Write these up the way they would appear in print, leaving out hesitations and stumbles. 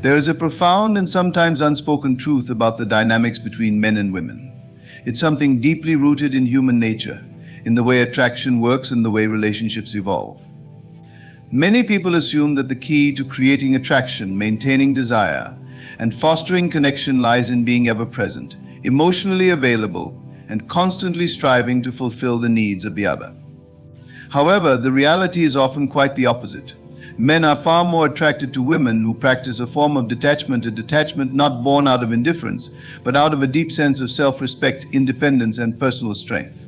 There is a profound and sometimes unspoken truth about the dynamics between men and women. It's something deeply rooted in human nature, in the way attraction works and the way relationships evolve. Many people assume that the key to creating attraction, maintaining desire, and fostering connection lies in being ever present, emotionally available, and constantly striving to fulfill the needs of the other. However, the reality is often quite the opposite. Men are far more attracted to women who practice a form of detachment, a detachment not born out of indifference, but out of a deep sense of self-respect, independence, and personal strength.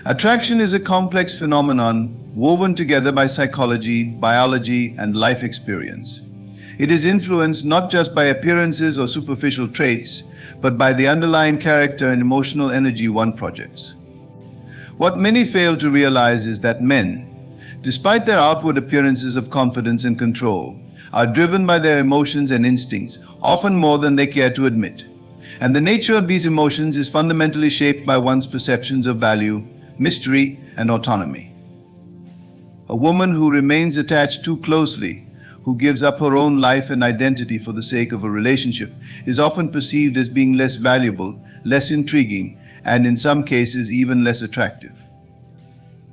Attraction is a complex phenomenon woven together by psychology, biology, and life experience. It is influenced not just by appearances or superficial traits, but by the underlying character and emotional energy one projects. What many fail to realize is that men, despite their outward appearances of confidence and control, are driven by their emotions and instincts, often more than they care to admit. And the nature of these emotions is fundamentally shaped by one's perceptions of value, mystery, and autonomy. A woman who remains attached too closely, who gives up her own life and identity for the sake of a relationship, is often perceived as being less valuable, less intriguing, and in some cases even less attractive.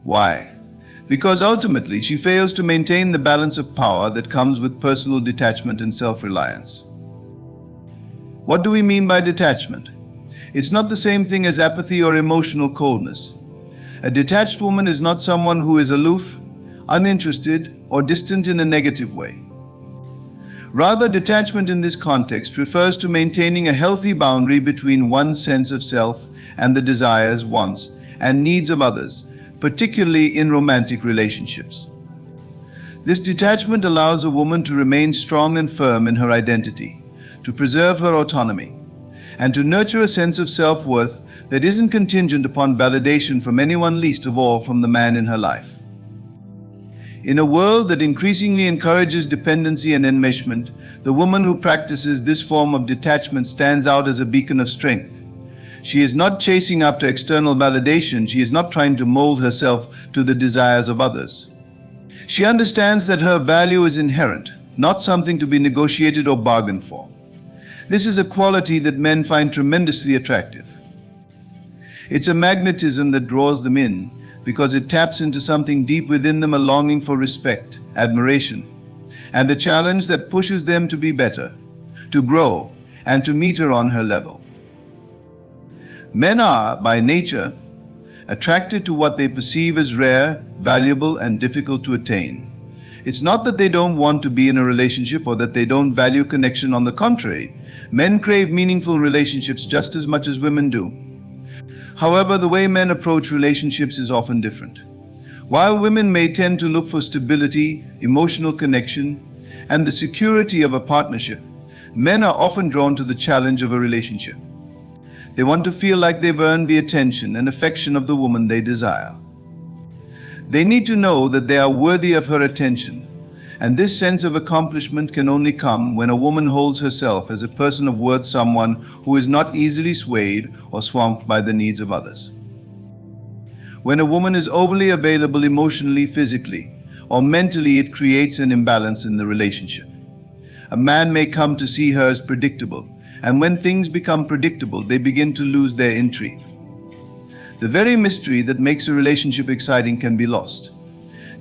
Why? Because ultimately she fails to maintain the balance of power that comes with personal detachment and self-reliance. What do we mean by detachment? It's not the same thing as apathy or emotional coldness. A detached woman is not someone who is aloof, uninterested, or distant in a negative way. Rather, detachment in this context refers to maintaining a healthy boundary between one's sense of self and the desires, wants, and needs of others, particularly in romantic relationships. This detachment allows a woman to remain strong and firm in her identity, to preserve her autonomy, and to nurture a sense of self-worth that isn't contingent upon validation from anyone, least of all from the man in her life. In a world that increasingly encourages dependency and enmeshment, the woman who practices this form of detachment stands out as a beacon of strength. She is not chasing after external validation. She is not trying to mold herself to the desires of others. She understands that her value is inherent, not something to be negotiated or bargained for. This is a quality that men find tremendously attractive. It's a magnetism that draws them in because it taps into something deep within them, a longing for respect, admiration, and a challenge that pushes them to be better, to grow, and to meet her on her level. Men are, by nature, attracted to what they perceive as rare, valuable, and difficult to attain. It's not that they don't want to be in a relationship or that they don't value connection. On the contrary, men crave meaningful relationships just as much as women do. However, the way men approach relationships is often different. While women may tend to look for stability, emotional connection, and the security of a partnership, men are often drawn to the challenge of a relationship. They want to feel like they've earned the attention and affection of the woman they desire. They need to know that they are worthy of her attention, and this sense of accomplishment can only come when a woman holds herself as a person of worth, someone who is not easily swayed or swamped by the needs of others. When a woman is overly available emotionally, physically, or mentally, it creates an imbalance in the relationship. A man may come to see her as predictable, and when things become predictable, they begin to lose their intrigue. The very mystery that makes a relationship exciting can be lost.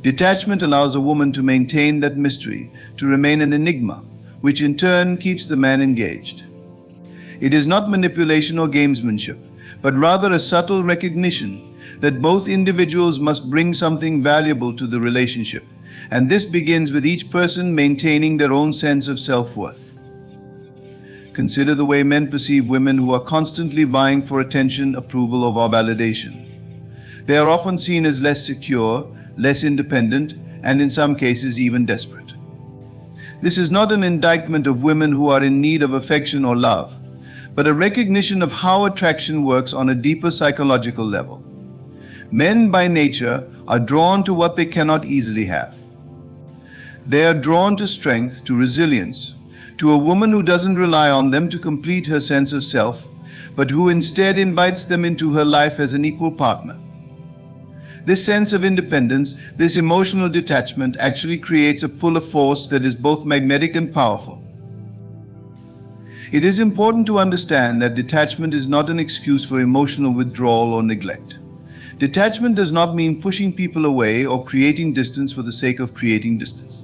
Detachment allows a woman to maintain that mystery, to remain an enigma, which in turn keeps the man engaged. It is not manipulation or gamesmanship, but rather a subtle recognition that both individuals must bring something valuable to the relationship, and this begins with each person maintaining their own sense of self-worth. Consider the way men perceive women who are constantly vying for attention, approval, or validation. They are often seen as less secure, less independent, and in some cases even desperate. This is not an indictment of women who are in need of affection or love, but a recognition of how attraction works on a deeper psychological level. Men by nature are drawn to what they cannot easily have. They are drawn to strength, to resilience, to a woman who doesn't rely on them to complete her sense of self, but who instead invites them into her life as an equal partner. This sense of independence, this emotional detachment, actually creates a pull of force that is both magnetic and powerful. It is important to understand that detachment is not an excuse for emotional withdrawal or neglect. Detachment does not mean pushing people away or creating distance for the sake of creating distance.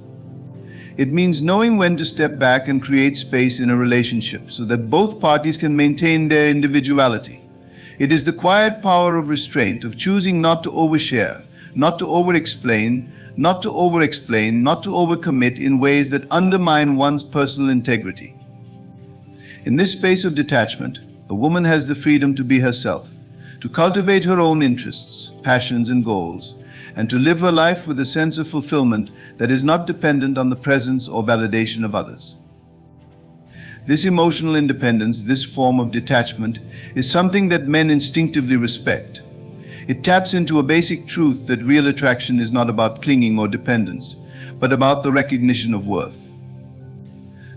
It means knowing when to step back and create space in a relationship so that both parties can maintain their individuality. It is the quiet power of restraint, of choosing not to overshare, not to over-explain, not to overcommit in ways that undermine one's personal integrity. In this space of detachment, a woman has the freedom to be herself, to cultivate her own interests, passions, and goals, and to live her life with a sense of fulfillment that is not dependent on the presence or validation of others. This emotional independence, this form of detachment, is something that men instinctively respect. It taps into a basic truth that real attraction is not about clinging or dependence, but about the recognition of worth.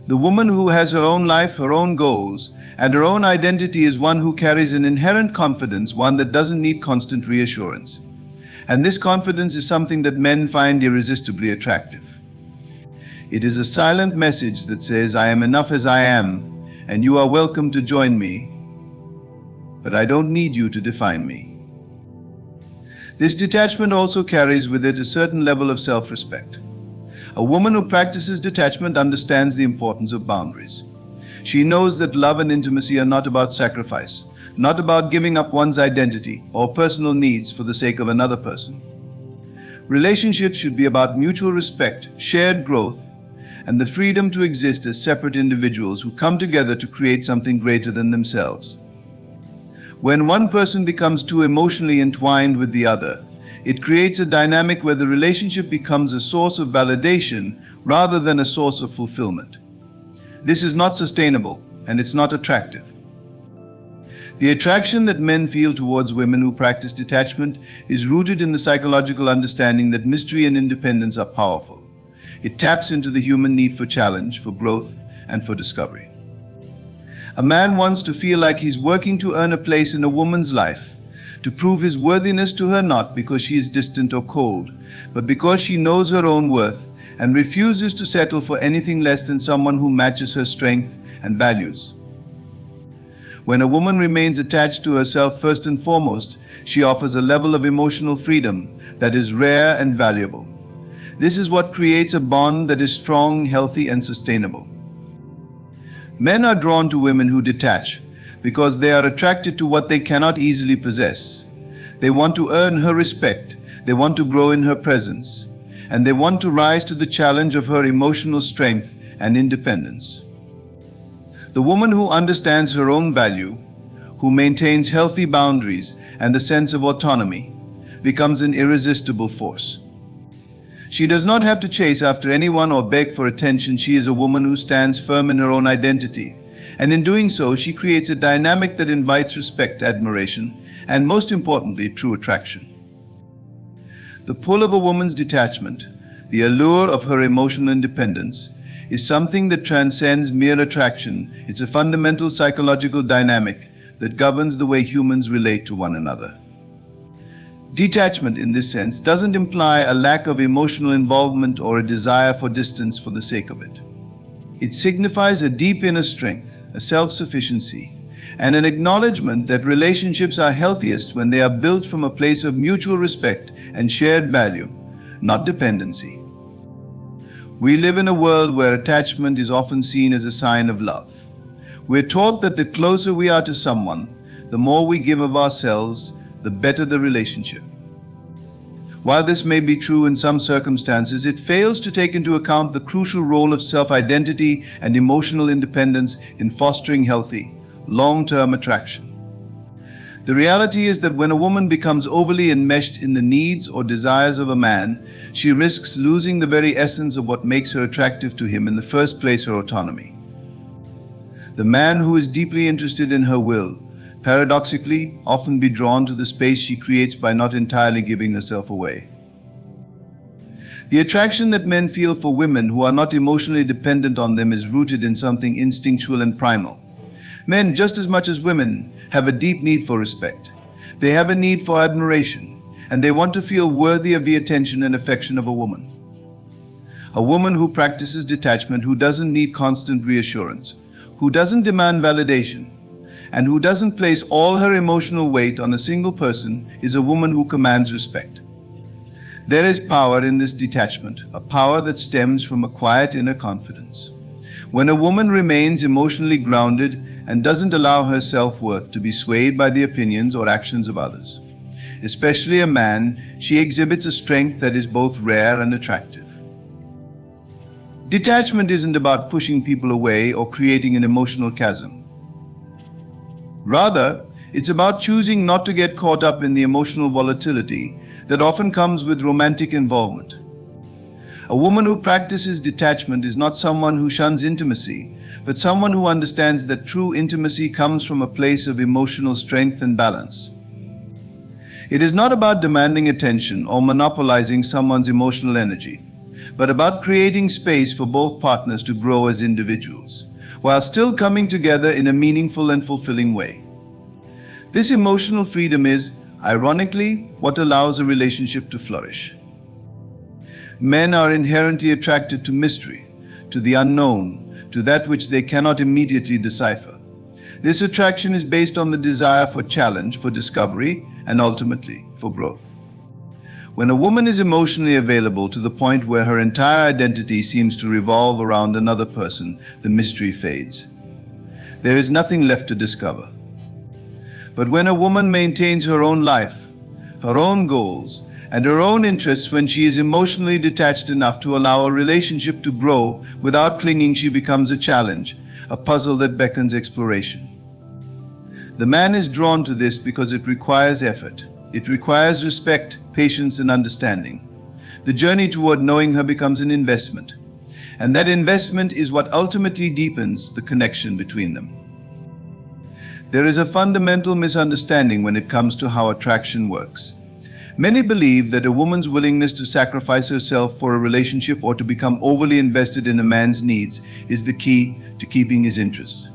The woman who has her own life, her own goals, and her own identity is one who carries an inherent confidence, one that doesn't need constant reassurance. And this confidence is something that men find irresistibly attractive. It is a silent message that says, I am enough as I am, and you are welcome to join me, but I don't need you to define me. This detachment also carries with it a certain level of self-respect. A woman who practices detachment understands the importance of boundaries. She knows that love and intimacy are not about sacrifice, not about giving up one's identity or personal needs for the sake of another person. Relationships should be about mutual respect, shared growth, and the freedom to exist as separate individuals who come together to create something greater than themselves. When one person becomes too emotionally entwined with the other, it creates a dynamic where the relationship becomes a source of validation rather than a source of fulfillment. This is not sustainable, and it's not attractive. The attraction that men feel towards women who practice detachment is rooted in the psychological understanding that mystery and independence are powerful. It taps into the human need for challenge, for growth, and for discovery. A man wants to feel like he's working to earn a place in a woman's life, to prove his worthiness to her not because she is distant or cold, but because she knows her own worth and refuses to settle for anything less than someone who matches her strength and values. When a woman remains attached to herself first and foremost, she offers a level of emotional freedom that is rare and valuable. This is what creates a bond that is strong, healthy, and sustainable. Men are drawn to women who detach because they are attracted to what they cannot easily possess. They want to earn her respect, they want to grow in her presence, and they want to rise to the challenge of her emotional strength and independence. The woman who understands her own value, who maintains healthy boundaries and a sense of autonomy, becomes an irresistible force. She does not have to chase after anyone or beg for attention. She is a woman who stands firm in her own identity. And in doing so, she creates a dynamic that invites respect, admiration, and most importantly, true attraction. The pull of a woman's detachment, the allure of her emotional independence, is something that transcends mere attraction. It's a fundamental psychological dynamic that governs the way humans relate to one another. Detachment, in this sense, doesn't imply a lack of emotional involvement or a desire for distance for the sake of it. It signifies a deep inner strength, a self-sufficiency, and an acknowledgement that relationships are healthiest when they are built from a place of mutual respect and shared value, not dependency. We live in a world where attachment is often seen as a sign of love. We're taught that the closer we are to someone, the more we give of ourselves, the better the relationship. While this may be true in some circumstances, it fails to take into account the crucial role of self-identity and emotional independence in fostering healthy, long-term attraction. The reality is that when a woman becomes overly enmeshed in the needs or desires of a man, she risks losing the very essence of what makes her attractive to him in the first place, her autonomy. The man who is deeply interested in her will, paradoxically, often be drawn to the space she creates by not entirely giving herself away. The attraction that men feel for women who are not emotionally dependent on them is rooted in something instinctual and primal. Men, just as much as women, have a deep need for respect. They have a need for admiration, and they want to feel worthy of the attention and affection of a woman. A woman who practices detachment, who doesn't need constant reassurance, who doesn't demand validation, and who doesn't place all her emotional weight on a single person, is a woman who commands respect. There is power in this detachment, a power that stems from a quiet inner confidence. When a woman remains emotionally grounded and doesn't allow her self-worth to be swayed by the opinions or actions of others, especially a man, she exhibits a strength that is both rare and attractive. Detachment isn't about pushing people away or creating an emotional chasm. Rather, it's about choosing not to get caught up in the emotional volatility that often comes with romantic involvement. A woman who practices detachment is not someone who shuns intimacy, but someone who understands that true intimacy comes from a place of emotional strength and balance. It is not about demanding attention or monopolizing someone's emotional energy, but about creating space for both partners to grow as individuals, while still coming together in a meaningful and fulfilling way. This emotional freedom is, ironically, what allows a relationship to flourish. Men are inherently attracted to mystery, to the unknown, to that which they cannot immediately decipher. This attraction is based on the desire for challenge, for discovery, and ultimately for growth. When a woman is emotionally available to the point where her entire identity seems to revolve around another person, the mystery fades. There is nothing left to discover. But when a woman maintains her own life, her own goals, and her own interests, when she is emotionally detached enough to allow a relationship to grow without clinging, she becomes a challenge, a puzzle that beckons exploration. The man is drawn to this because it requires effort. It requires respect, patience, and understanding. The journey toward knowing her becomes an investment, and that investment is what ultimately deepens the connection between them. There is a fundamental misunderstanding when it comes to how attraction works. Many believe that a woman's willingness to sacrifice herself for a relationship or to become overly invested in a man's needs is the key to keeping his interest.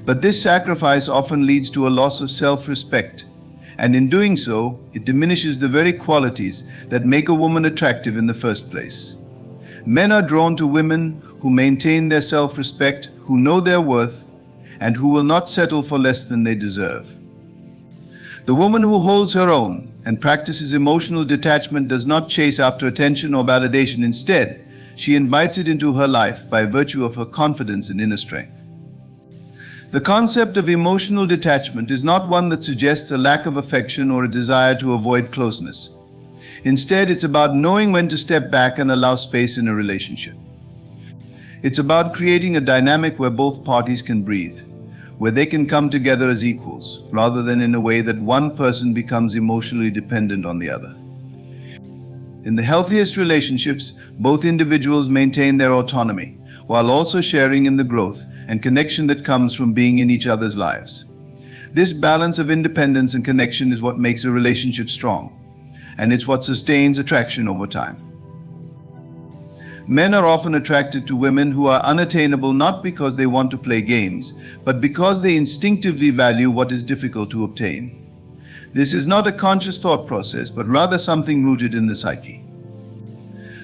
But this sacrifice often leads to a loss of self-respect, and in doing so, it diminishes the very qualities that make a woman attractive in the first place. Men are drawn to women who maintain their self-respect, who know their worth, and who will not settle for less than they deserve. The woman who holds her own and practices emotional detachment does not chase after attention or validation. Instead, she invites it into her life by virtue of her confidence and inner strength. The concept of emotional detachment is not one that suggests a lack of affection or a desire to avoid closeness. Instead, it's about knowing when to step back and allow space in a relationship. It's about creating a dynamic where both parties can breathe, where they can come together as equals, rather than in a way that one person becomes emotionally dependent on the other. In the healthiest relationships, both individuals maintain their autonomy, while also sharing in the growth and connection that comes from being in each other's lives. This balance of independence and connection is what makes a relationship strong, and it's what sustains attraction over time. Men are often attracted to women who are unattainable not because they want to play games, but because they instinctively value what is difficult to obtain. This is not a conscious thought process, but rather something rooted in the psyche.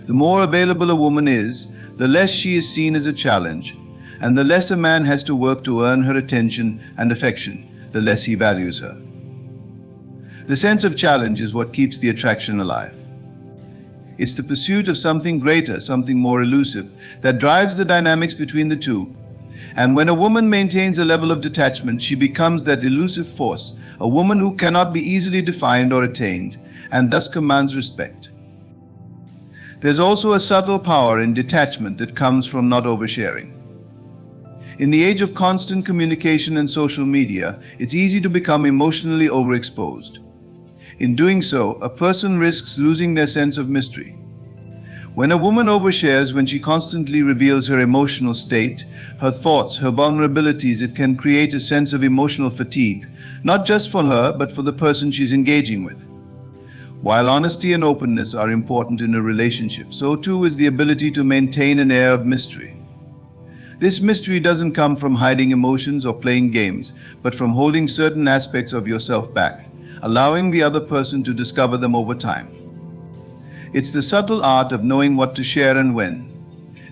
The more available a woman is, the less she is seen as a challenge, and the less a man has to work to earn her attention and affection, the less he values her. The sense of challenge is what keeps the attraction alive. It's the pursuit of something greater, something more elusive, that drives the dynamics between the two. And when a woman maintains a level of detachment, she becomes that elusive force, a woman who cannot be easily defined or attained, and thus commands respect. There's also a subtle power in detachment that comes from not oversharing. In the age of constant communication and social media, it's easy to become emotionally overexposed. In doing so, a person risks losing their sense of mystery. When a woman overshares, when she constantly reveals her emotional state, her thoughts, her vulnerabilities, it can create a sense of emotional fatigue, not just for her, but for the person she's engaging with. While honesty and openness are important in a relationship, so too is the ability to maintain an air of mystery. This mystery doesn't come from hiding emotions or playing games, but from holding certain aspects of yourself back, allowing the other person to discover them over time. It's the subtle art of knowing what to share and when,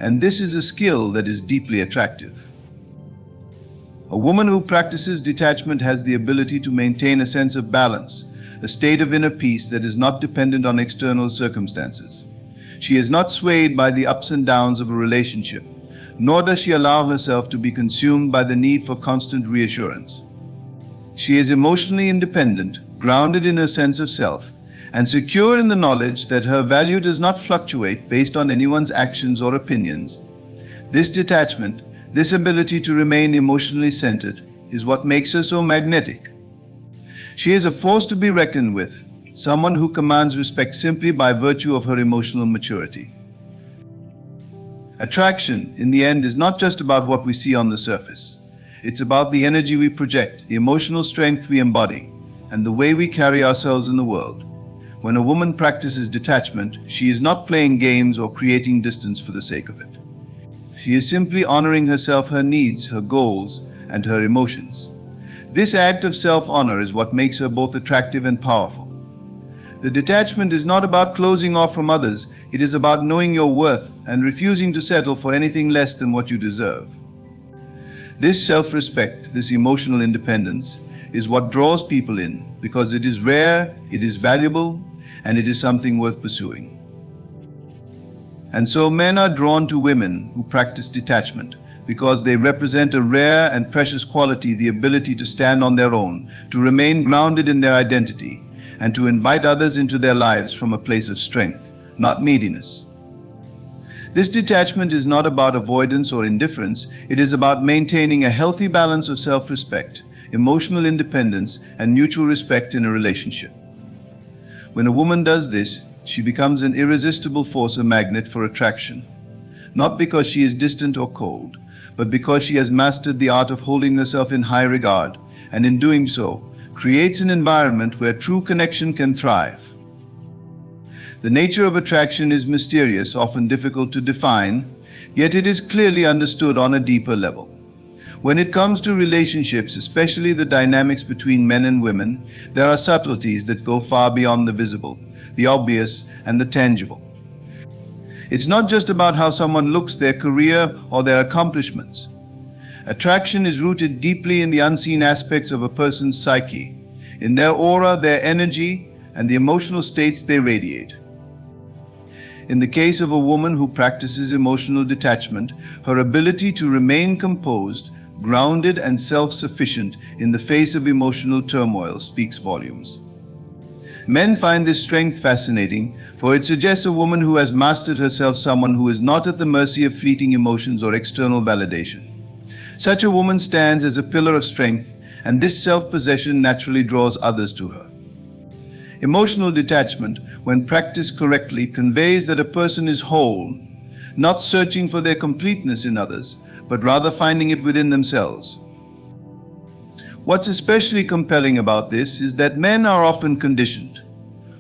and this is a skill that is deeply attractive. A woman who practices detachment has the ability to maintain a sense of balance, a state of inner peace that is not dependent on external circumstances. She is not swayed by the ups and downs of a relationship, nor does she allow herself to be consumed by the need for constant reassurance. She is emotionally independent, grounded in her sense of self, and secure in the knowledge that her value does not fluctuate based on anyone's actions or opinions. This detachment, this ability to remain emotionally centered, is what makes her so magnetic. She is a force to be reckoned with, someone who commands respect simply by virtue of her emotional maturity. Attraction, in the end, is not just about what we see on the surface. It's about the energy we project, the emotional strength we embody, and the way we carry ourselves in the world. When a woman practices detachment, she is not playing games or creating distance for the sake of it. She is simply honoring herself, her needs, her goals, and her emotions. This act of self-honor is what makes her both attractive and powerful. The detachment is not about closing off from others, it is about knowing your worth and refusing to settle for anything less than what you deserve. This self-respect, this emotional independence, is what draws people in because it is rare, it is valuable, and it is something worth pursuing. And so men are drawn to women who practice detachment because they represent a rare and precious quality, the ability to stand on their own, to remain grounded in their identity, and to invite others into their lives from a place of strength, not neediness. This detachment is not about avoidance or indifference, it is about maintaining a healthy balance of self-respect, emotional independence, and mutual respect in a relationship. When a woman does this, she becomes an irresistible force, a magnet for attraction, not because she is distant or cold, but because she has mastered the art of holding herself in high regard, and in doing so, creates an environment where true connection can thrive. The nature of attraction is mysterious, often difficult to define, yet it is clearly understood on a deeper level. When it comes to relationships, especially the dynamics between men and women, there are subtleties that go far beyond the visible, the obvious, and the tangible. It's not just about how someone looks, their career, or their accomplishments. Attraction is rooted deeply in the unseen aspects of a person's psyche, in their aura, their energy, and the emotional states they radiate. In the case of a woman who practices emotional detachment, her ability to remain composed, grounded, and self-sufficient in the face of emotional turmoil speaks volumes. Men find this strength fascinating, for it suggests a woman who has mastered herself, someone who is not at the mercy of fleeting emotions or external validation. Such a woman stands as a pillar of strength, and this self-possession naturally draws others to her. Emotional detachment, when practiced correctly, conveys that a person is whole, not searching for their completeness in others, but rather finding it within themselves. What's especially compelling about this is that men are often conditioned,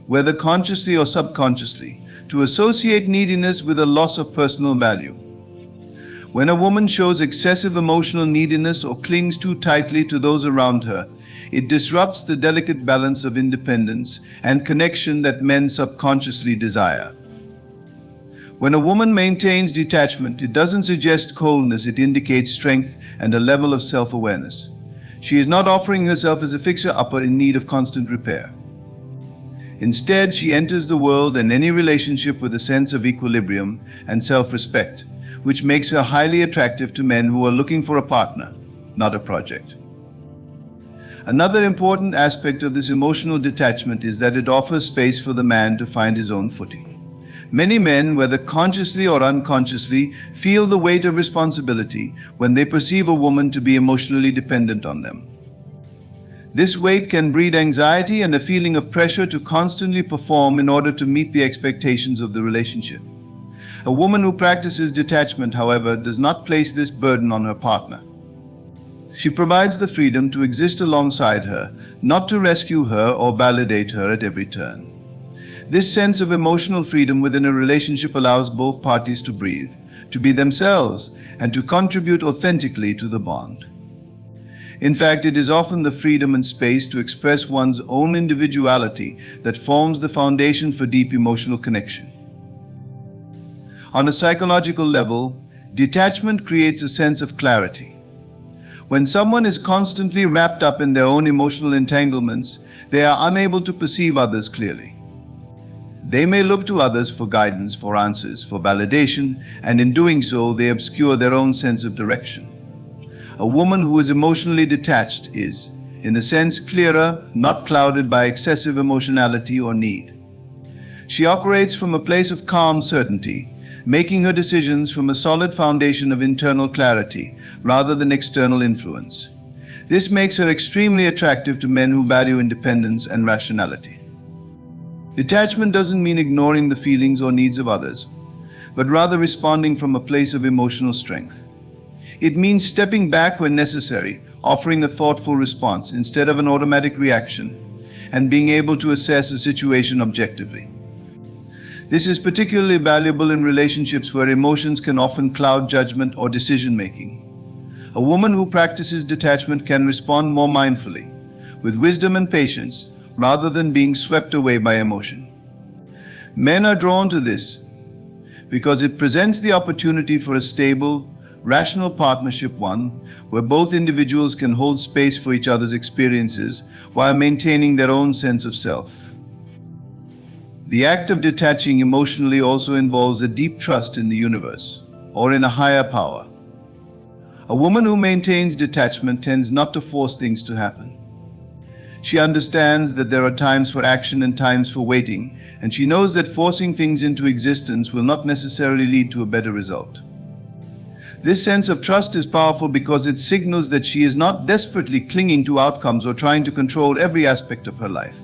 whether consciously or subconsciously, to associate neediness with a loss of personal value. When a woman shows excessive emotional neediness or clings too tightly to those around her, it disrupts the delicate balance of independence and connection that men subconsciously desire. When a woman maintains detachment, it doesn't suggest coldness, it indicates strength and a level of self-awareness. She is not offering herself as a fixer-upper in need of constant repair. Instead, she enters the world and any relationship with a sense of equilibrium and self-respect, which makes her highly attractive to men who are looking for a partner, not a project. Another important aspect of this emotional detachment is that it offers space for the man to find his own footing. Many men, whether consciously or unconsciously, feel the weight of responsibility when they perceive a woman to be emotionally dependent on them. This weight can breed anxiety and a feeling of pressure to constantly perform in order to meet the expectations of the relationship. A woman who practices detachment, however, does not place this burden on her partner. She provides the freedom to exist alongside her, not to rescue her or validate her at every turn. This sense of emotional freedom within a relationship allows both parties to breathe, to be themselves, and to contribute authentically to the bond. In fact, it is often the freedom and space to express one's own individuality that forms the foundation for deep emotional connection. On a psychological level, detachment creates a sense of clarity. When someone is constantly wrapped up in their own emotional entanglements, they are unable to perceive others clearly. They may look to others for guidance, for answers, for validation, and in doing so, they obscure their own sense of direction. A woman who is emotionally detached is, in a sense, clearer, not clouded by excessive emotionality or need. She operates from a place of calm certainty, making her decisions from a solid foundation of internal clarity rather than external influence. This makes her extremely attractive to men who value independence and rationality. Detachment doesn't mean ignoring the feelings or needs of others, but rather responding from a place of emotional strength. It means stepping back when necessary, offering a thoughtful response instead of an automatic reaction, and being able to assess a situation objectively. This is particularly valuable in relationships where emotions can often cloud judgment or decision-making. A woman who practices detachment can respond more mindfully, with wisdom and patience, rather than being swept away by emotion. Men are drawn to this because it presents the opportunity for a stable, rational partnership, one where both individuals can hold space for each other's experiences while maintaining their own sense of self. The act of detaching emotionally also involves a deep trust in the universe, or in a higher power. A woman who maintains detachment tends not to force things to happen. She understands that there are times for action and times for waiting, and she knows that forcing things into existence will not necessarily lead to a better result. This sense of trust is powerful because it signals that she is not desperately clinging to outcomes or trying to control every aspect of her life.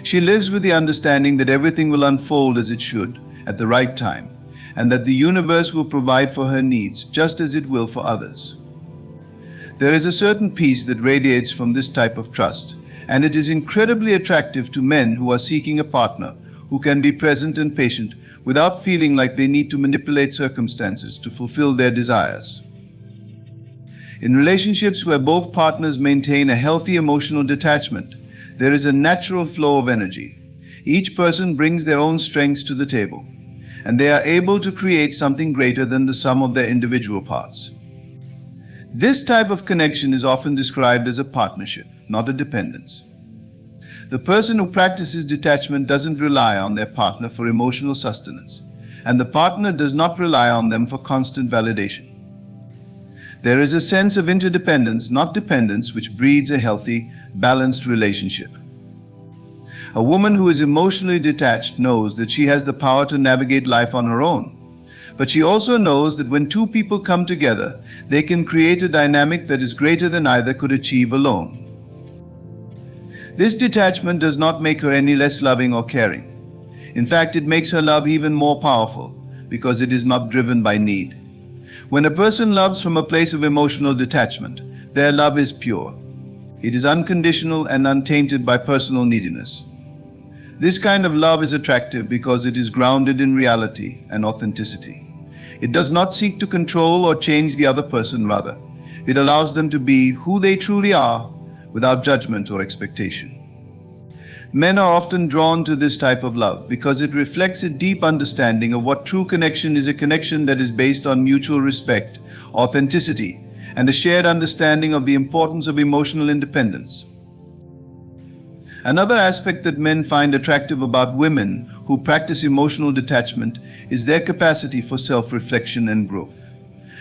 She lives with the understanding that everything will unfold as it should, at the right time, and that the universe will provide for her needs just as it will for others. There is a certain peace that radiates from this type of trust, and it is incredibly attractive to men who are seeking a partner who can be present and patient without feeling like they need to manipulate circumstances to fulfill their desires. In relationships where both partners maintain a healthy emotional detachment, there is a natural flow of energy. Each person brings their own strengths to the table, and they are able to create something greater than the sum of their individual parts. This type of connection is often described as a partnership, not a dependence. The person who practices detachment doesn't rely on their partner for emotional sustenance, and the partner does not rely on them for constant validation. There is a sense of interdependence, not dependence, which breeds a healthy, balanced relationship. A woman who is emotionally detached knows that she has the power to navigate life on her own, but she also knows that when two people come together, they can create a dynamic that is greater than either could achieve alone. This detachment does not make her any less loving or caring. In fact, it makes her love even more powerful because it is not driven by need. When a person loves from a place of emotional detachment, their love is pure. It is unconditional and untainted by personal neediness. This kind of love is attractive because it is grounded in reality and authenticity. It does not seek to control or change the other person, rather, it allows them to be who they truly are without judgment or expectation. Men are often drawn to this type of love because it reflects a deep understanding of what true connection is, a connection that is based on mutual respect, authenticity, and a shared understanding of the importance of emotional independence. Another aspect that men find attractive about women who practice emotional detachment is their capacity for self-reflection and growth.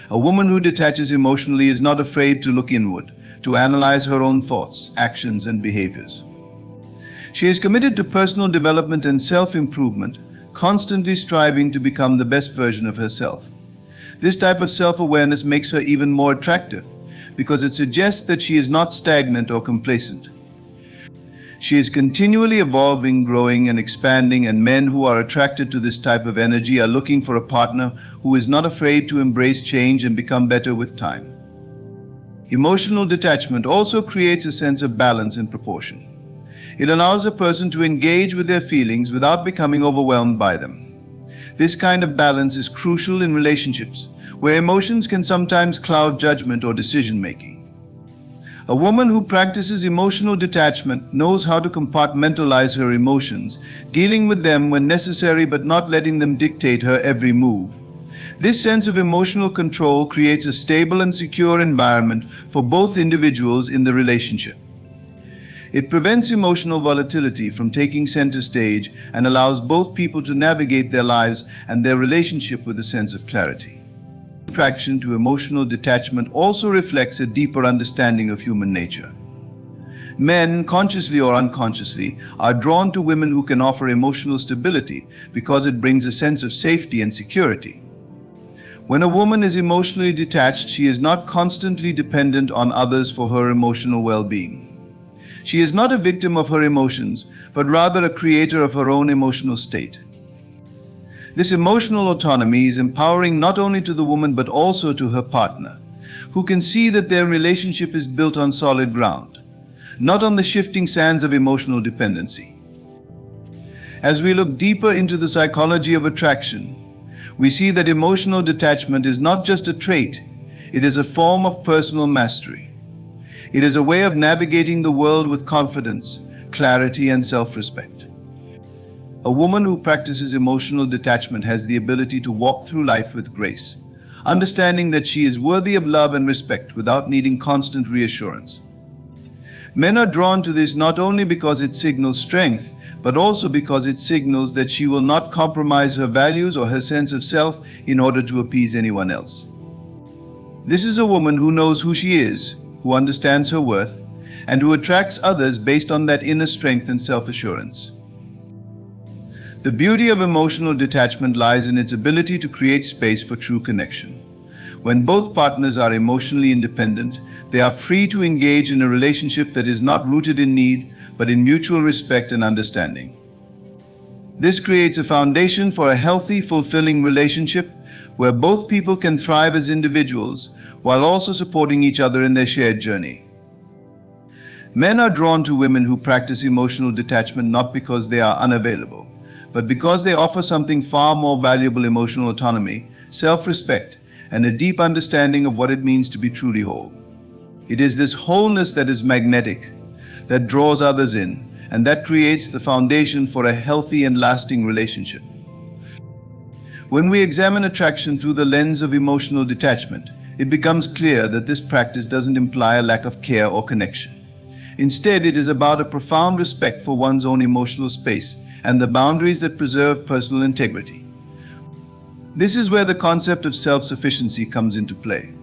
A woman who detaches emotionally is not afraid to look inward, to analyze her own thoughts, actions, and behaviors. She is committed to personal development and self-improvement, constantly striving to become the best version of herself. This type of self-awareness makes her even more attractive because it suggests that she is not stagnant or complacent. She is continually evolving, growing, and expanding, and men who are attracted to this type of energy are looking for a partner who is not afraid to embrace change and become better with time. Emotional detachment also creates a sense of balance and proportion. It allows a person to engage with their feelings without becoming overwhelmed by them. This kind of balance is crucial in relationships, where emotions can sometimes cloud judgment or decision-making. A woman who practices emotional detachment knows how to compartmentalize her emotions, dealing with them when necessary but not letting them dictate her every move. This sense of emotional control creates a stable and secure environment for both individuals in the relationship. It prevents emotional volatility from taking center stage and allows both people to navigate their lives and their relationship with a sense of clarity. Attraction to emotional detachment also reflects a deeper understanding of human nature. Men, consciously or unconsciously, are drawn to women who can offer emotional stability because it brings a sense of safety and security. When a woman is emotionally detached, she is not constantly dependent on others for her emotional well-being. She is not a victim of her emotions, but rather a creator of her own emotional state. This emotional autonomy is empowering not only to the woman but also to her partner, who can see that their relationship is built on solid ground, not on the shifting sands of emotional dependency. As we look deeper into the psychology of attraction, we see that emotional detachment is not just a trait, it is a form of personal mastery. It is a way of navigating the world with confidence, clarity, and self-respect. A woman who practices emotional detachment has the ability to walk through life with grace, understanding that she is worthy of love and respect without needing constant reassurance. Men are drawn to this not only because it signals strength, but also because it signals that she will not compromise her values or her sense of self in order to appease anyone else. This is a woman who knows who she is, who understands her worth, and who attracts others based on that inner strength and self-assurance. The beauty of emotional detachment lies in its ability to create space for true connection. When both partners are emotionally independent, they are free to engage in a relationship that is not rooted in need, but in mutual respect and understanding. This creates a foundation for a healthy, fulfilling relationship where both people can thrive as individuals while also supporting each other in their shared journey. Men are drawn to women who practice emotional detachment not because they are unavailable, but because they offer something far more valuable: emotional autonomy, self-respect, and a deep understanding of what it means to be truly whole. It is this wholeness that is magnetic, that draws others in, and that creates the foundation for a healthy and lasting relationship. When we examine attraction through the lens of emotional detachment, it becomes clear that this practice doesn't imply a lack of care or connection. Instead, it is about a profound respect for one's own emotional space and the boundaries that preserve personal integrity. This is where the concept of self-sufficiency comes into play.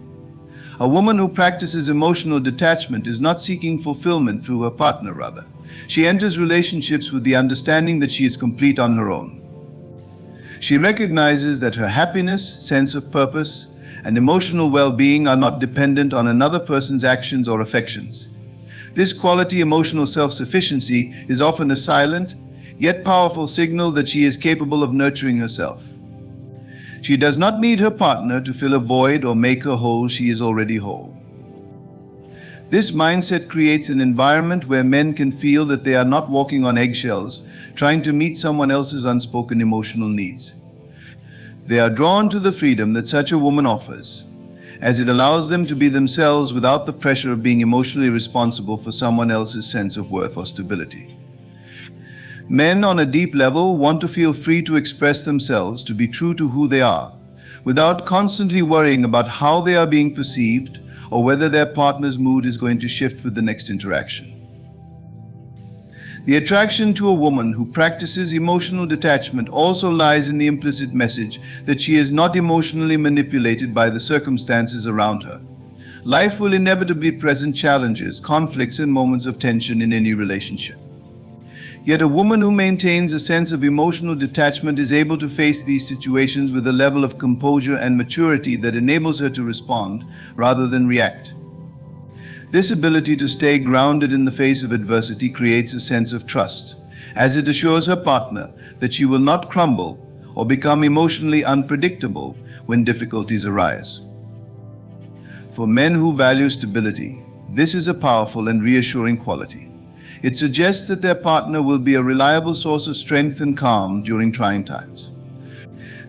A woman who practices emotional detachment is not seeking fulfillment through her partner, rather. She enters relationships with the understanding that she is complete on her own. She recognizes that her happiness, sense of purpose, and emotional well-being are not dependent on another person's actions or affections. This quality, emotional self-sufficiency, is often a silent, yet powerful signal that she is capable of nurturing herself. She does not need her partner to fill a void or make her whole; she is already whole. This mindset creates an environment where men can feel that they are not walking on eggshells, trying to meet someone else's unspoken emotional needs. They are drawn to the freedom that such a woman offers, as it allows them to be themselves without the pressure of being emotionally responsible for someone else's sense of worth or stability. Men on a deep level want to feel free to express themselves, to be true to who they are, without constantly worrying about how they are being perceived or whether their partner's mood is going to shift with the next interaction. The attraction to a woman who practices emotional detachment also lies in the implicit message that she is not emotionally manipulated by the circumstances around her. Life will inevitably present challenges, conflicts, and moments of tension in any relationship. Yet a woman who maintains a sense of emotional detachment is able to face these situations with a level of composure and maturity that enables her to respond rather than react. This ability to stay grounded in the face of adversity creates a sense of trust, as it assures her partner that she will not crumble or become emotionally unpredictable when difficulties arise. For men who value stability, this is a powerful and reassuring quality. It suggests that their partner will be a reliable source of strength and calm during trying times.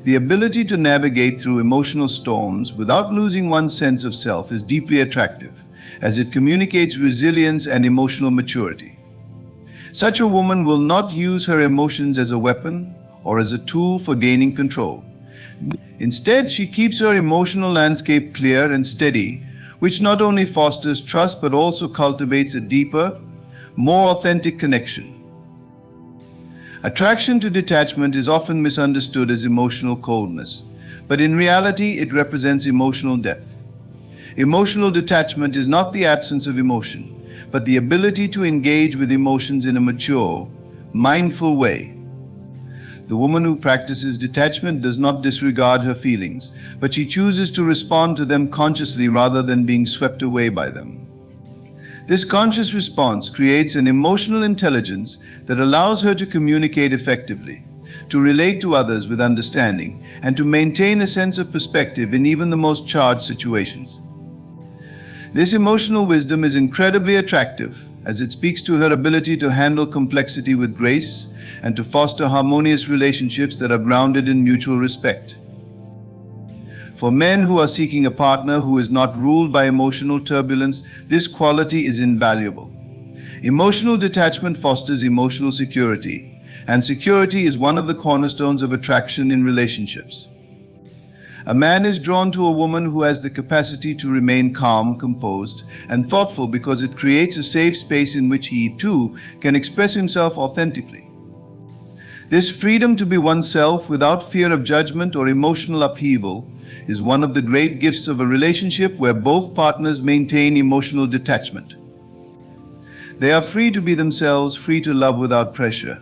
The ability to navigate through emotional storms without losing one's sense of self is deeply attractive, as it communicates resilience and emotional maturity. Such a woman will not use her emotions as a weapon or as a tool for gaining control. Instead, she keeps her emotional landscape clear and steady, which not only fosters trust but also cultivates a deeper, more authentic connection. Attraction to detachment is often misunderstood as emotional coldness, but in reality it represents emotional depth. Emotional detachment is not the absence of emotion, but the ability to engage with emotions in a mature, mindful way. The woman who practices detachment does not disregard her feelings, but she chooses to respond to them consciously rather than being swept away by them. This conscious response creates an emotional intelligence that allows her to communicate effectively, to relate to others with understanding, and to maintain a sense of perspective in even the most charged situations. This emotional wisdom is incredibly attractive, as it speaks to her ability to handle complexity with grace and to foster harmonious relationships that are grounded in mutual respect. For men who are seeking a partner who is not ruled by emotional turbulence, this quality is invaluable. Emotional detachment fosters emotional security, and security is one of the cornerstones of attraction in relationships. A man is drawn to a woman who has the capacity to remain calm, composed, and thoughtful because it creates a safe space in which he, too, can express himself authentically. This freedom to be oneself without fear of judgment or emotional upheaval is one of the great gifts of a relationship where both partners maintain emotional detachment. They are free to be themselves, free to love without pressure,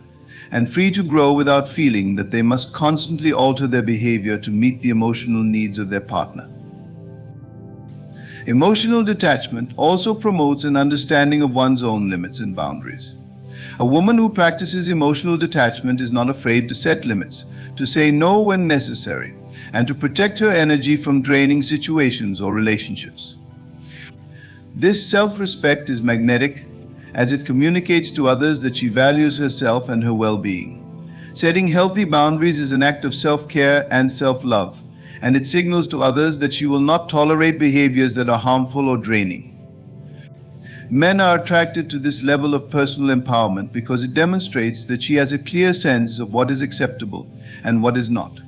and free to grow without feeling that they must constantly alter their behavior to meet the emotional needs of their partner. Emotional detachment also promotes an understanding of one's own limits and boundaries. A woman who practices emotional detachment is not afraid to set limits, to say no when necessary, and to protect her energy from draining situations or relationships. This self-respect is magnetic, as it communicates to others that she values herself and her well-being. Setting healthy boundaries is an act of self-care and self-love, and it signals to others that she will not tolerate behaviors that are harmful or draining. Men are attracted to this level of personal empowerment because it demonstrates that she has a clear sense of what is acceptable and what is not.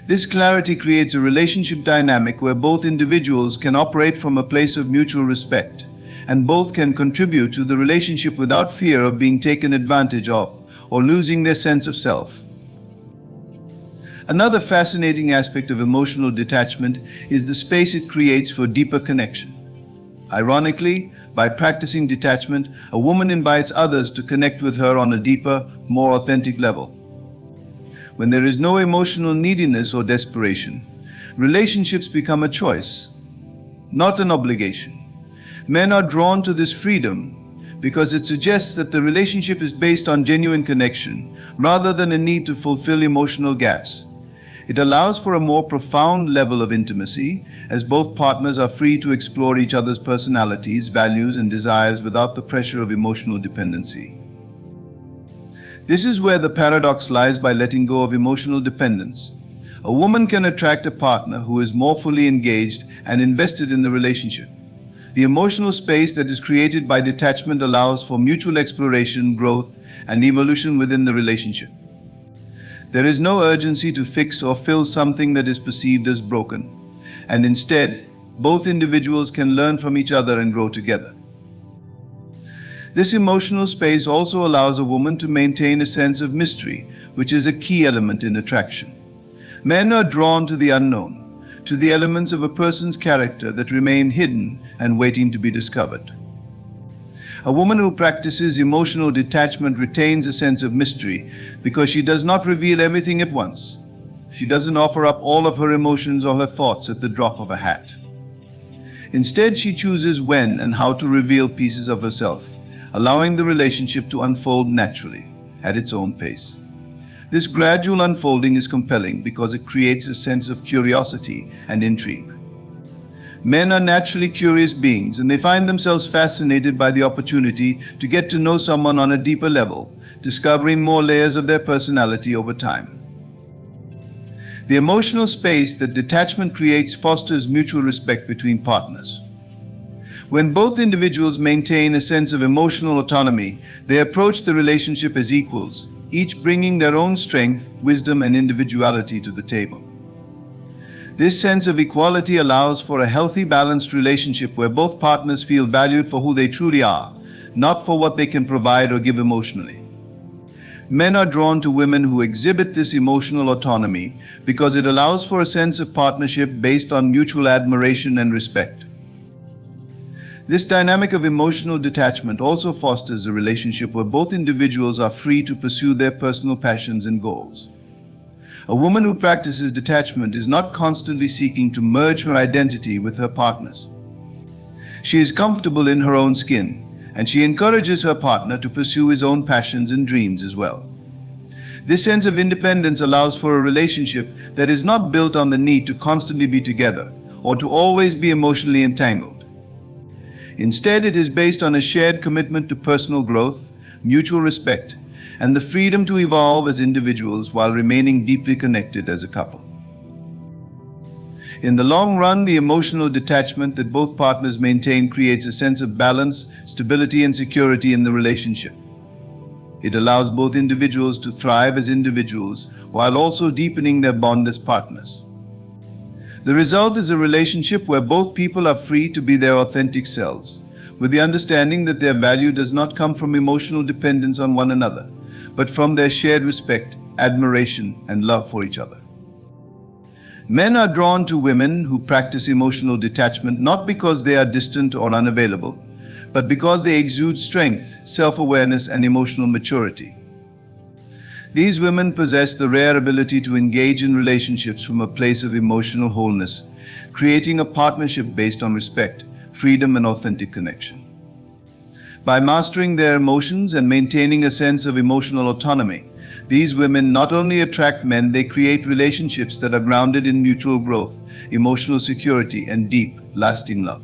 This clarity creates a relationship dynamic where both individuals can operate from a place of mutual respect, and both can contribute to the relationship without fear of being taken advantage of or losing their sense of self. Another fascinating aspect of emotional detachment is the space it creates for deeper connection. Ironically, by practicing detachment, a woman invites others to connect with her on a deeper, more authentic level. When there is no emotional neediness or desperation, relationships become a choice, not an obligation. Men are drawn to this freedom because it suggests that the relationship is based on genuine connection rather than a need to fulfill emotional gaps. It allows for a more profound level of intimacy, as both partners are free to explore each other's personalities, values, and desires without the pressure of emotional dependency. This is where the paradox lies. By letting go of emotional dependence, a woman can attract a partner who is more fully engaged and invested in the relationship. The emotional space that is created by detachment allows for mutual exploration, growth, and evolution within the relationship. There is no urgency to fix or fill something that is perceived as broken, and instead, both individuals can learn from each other and grow together. This emotional space also allows a woman to maintain a sense of mystery, which is a key element in attraction. Men are drawn to the unknown, to the elements of a person's character that remain hidden and waiting to be discovered. A woman who practices emotional detachment retains a sense of mystery because she does not reveal everything at once. She doesn't offer up all of her emotions or her thoughts at the drop of a hat. Instead, she chooses when and how to reveal pieces of herself, allowing the relationship to unfold naturally, at its own pace. This gradual unfolding is compelling because it creates a sense of curiosity and intrigue. Men are naturally curious beings, and they find themselves fascinated by the opportunity to get to know someone on a deeper level, discovering more layers of their personality over time. The emotional space that detachment creates fosters mutual respect between partners. When both individuals maintain a sense of emotional autonomy, they approach the relationship as equals, each bringing their own strength, wisdom, and individuality to the table. This sense of equality allows for a healthy, balanced relationship where both partners feel valued for who they truly are, not for what they can provide or give emotionally. Men are drawn to women who exhibit this emotional autonomy because it allows for a sense of partnership based on mutual admiration and respect. This dynamic of emotional detachment also fosters a relationship where both individuals are free to pursue their personal passions and goals. A woman who practices detachment is not constantly seeking to merge her identity with her partner's. She is comfortable in her own skin, and she encourages her partner to pursue his own passions and dreams as well. This sense of independence allows for a relationship that is not built on the need to constantly be together or to always be emotionally entangled. Instead, it is based on a shared commitment to personal growth, mutual respect, and the freedom to evolve as individuals while remaining deeply connected as a couple. In the long run, the emotional detachment that both partners maintain creates a sense of balance, stability, and security in the relationship. It allows both individuals to thrive as individuals while also deepening their bond as partners. The result is a relationship where both people are free to be their authentic selves, with the understanding that their value does not come from emotional dependence on one another, but from their shared respect, admiration, and love for each other. Men are drawn to women who practice emotional detachment not because they are distant or unavailable, but because they exude strength, self-awareness, and emotional maturity. These women possess the rare ability to engage in relationships from a place of emotional wholeness, creating a partnership based on respect, freedom, and authentic connection. By mastering their emotions and maintaining a sense of emotional autonomy, these women not only attract men, they create relationships that are grounded in mutual growth, emotional security, and deep, lasting love.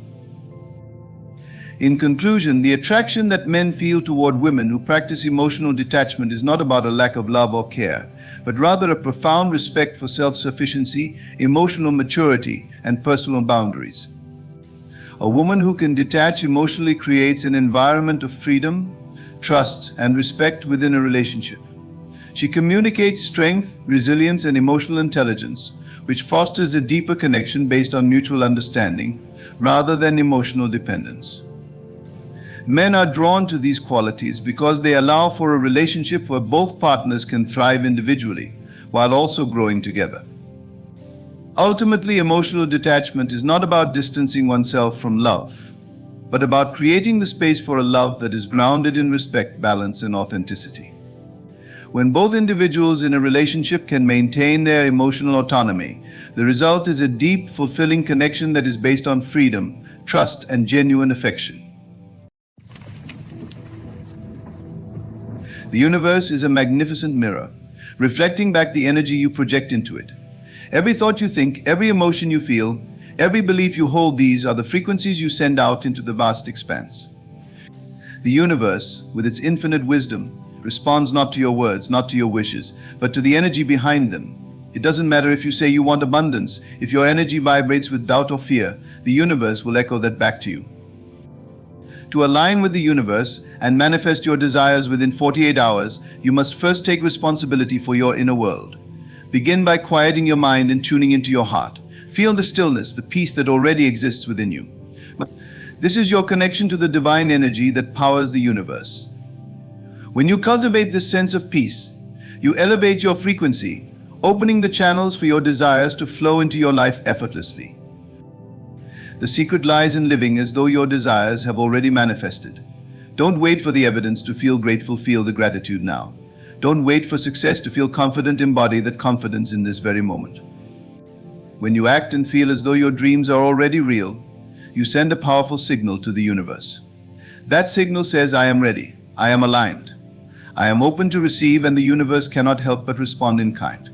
In conclusion, the attraction that men feel toward women who practice emotional detachment is not about a lack of love or care, but rather a profound respect for self-sufficiency, emotional maturity, and personal boundaries. A woman who can detach emotionally creates an environment of freedom, trust, and respect within a relationship. She communicates strength, resilience, and emotional intelligence, which fosters a deeper connection based on mutual understanding rather than emotional dependence. Men are drawn to these qualities because they allow for a relationship where both partners can thrive individually while also growing together. Ultimately, emotional detachment is not about distancing oneself from love, but about creating the space for a love that is grounded in respect, balance, and authenticity. When both individuals in a relationship can maintain their emotional autonomy, the result is a deep, fulfilling connection that is based on freedom, trust, and genuine affection. The universe is a magnificent mirror, reflecting back the energy you project into it. Every thought you think, every emotion you feel, every belief you hold, these are the frequencies you send out into the vast expanse. The universe, with its infinite wisdom, responds not to your words, not to your wishes, but to the energy behind them. It doesn't matter if you say you want abundance. If your energy vibrates with doubt or fear, the universe will echo that back to you. To align with the universe and manifest your desires within 48 hours, you must first take responsibility for your inner world. Begin by quieting your mind and tuning into your heart. Feel the stillness, the peace that already exists within you. This is your connection to the divine energy that powers the universe. When you cultivate this sense of peace, you elevate your frequency, opening the channels for your desires to flow into your life effortlessly. The secret lies in living as though your desires have already manifested. Don't wait for the evidence to feel grateful, feel the gratitude now. Don't wait for success to feel confident, embody that confidence in this very moment. When you act and feel as though your dreams are already real, you send a powerful signal to the universe. That signal says, I am ready, I am aligned, I am open to receive, and the universe cannot help but respond in kind.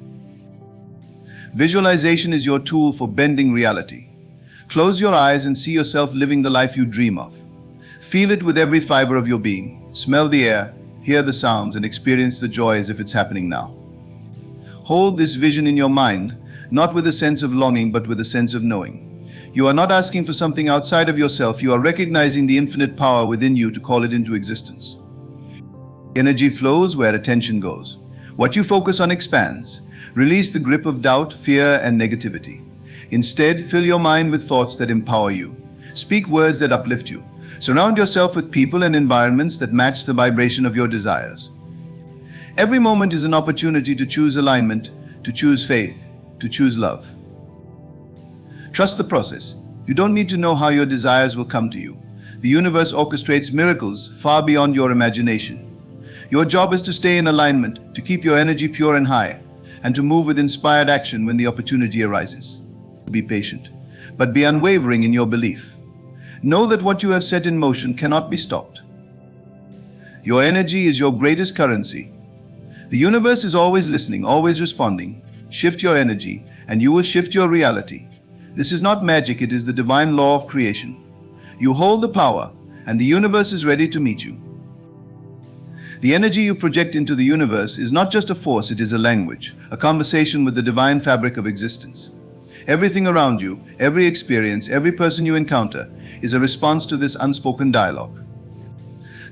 Visualization is your tool for bending reality. Close your eyes and see yourself living the life you dream of. Feel it with every fiber of your being. Smell the air, hear the sounds, and experience the joy as if it's happening now. Hold this vision in your mind, not with a sense of longing, but with a sense of knowing. You are not asking for something outside of yourself, you are recognizing the infinite power within you to call it into existence. Energy flows where attention goes. What you focus on expands. Release the grip of doubt, fear, and negativity. Instead, fill your mind with thoughts that empower you. Speak words that uplift you. Surround yourself with people and environments that match the vibration of your desires. Every moment is an opportunity to choose alignment, to choose faith, to choose love. Trust the process. You don't need to know how your desires will come to you. The universe orchestrates miracles far beyond your imagination. Your job is to stay in alignment, to keep your energy pure and high, and to move with inspired action when the opportunity arises. Be patient, but be unwavering in your belief. Know that what you have set in motion cannot be stopped. Your energy is your greatest currency. The universe is always listening, always responding. Shift your energy, and you will shift your reality. This is not magic, it is the divine law of creation. You hold the power, and the universe is ready to meet you. The energy you project into the universe is not just a force, it is a language, a conversation with the divine fabric of existence. Everything around you, every experience, every person you encounter is a response to this unspoken dialogue.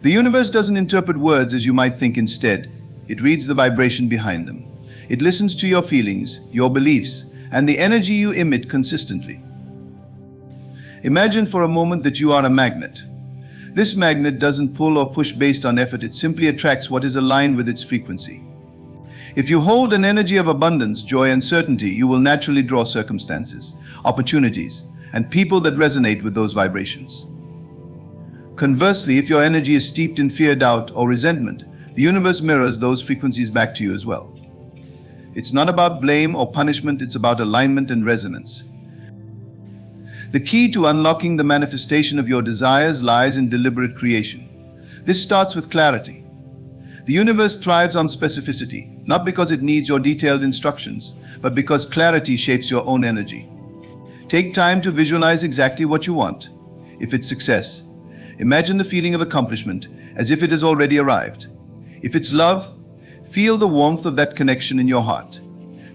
The universe doesn't interpret words as you might think. Instead, it reads the vibration behind them. It listens to your feelings, your beliefs, and the energy you emit consistently. Imagine for a moment that you are a magnet. This magnet doesn't pull or push based on effort, it simply attracts what is aligned with its frequency. If you hold an energy of abundance, joy, and certainty, you will naturally draw circumstances, opportunities, and people that resonate with those vibrations. Conversely, if your energy is steeped in fear, doubt, or resentment, the universe mirrors those frequencies back to you as well. It's not about blame or punishment, it's about alignment and resonance. The key to unlocking the manifestation of your desires lies in deliberate creation. This starts with clarity. The universe thrives on specificity, not because it needs your detailed instructions, but because clarity shapes your own energy. Take time to visualize exactly what you want. If it's success, imagine the feeling of accomplishment as if it has already arrived. If it's love, feel the warmth of that connection in your heart.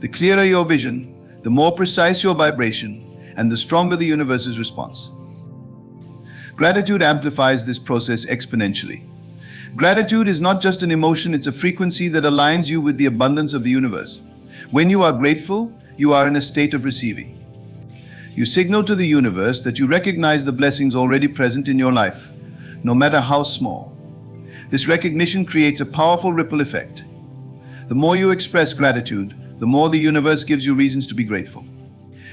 The clearer your vision, the more precise your vibration, and the stronger the universe's response. Gratitude amplifies this process exponentially. Gratitude is not just an emotion, it's a frequency that aligns you with the abundance of the universe. When you are grateful, you are in a state of receiving. You signal to the universe that you recognize the blessings already present in your life, no matter how small. This recognition creates a powerful ripple effect. The more you express gratitude, the more the universe gives you reasons to be grateful.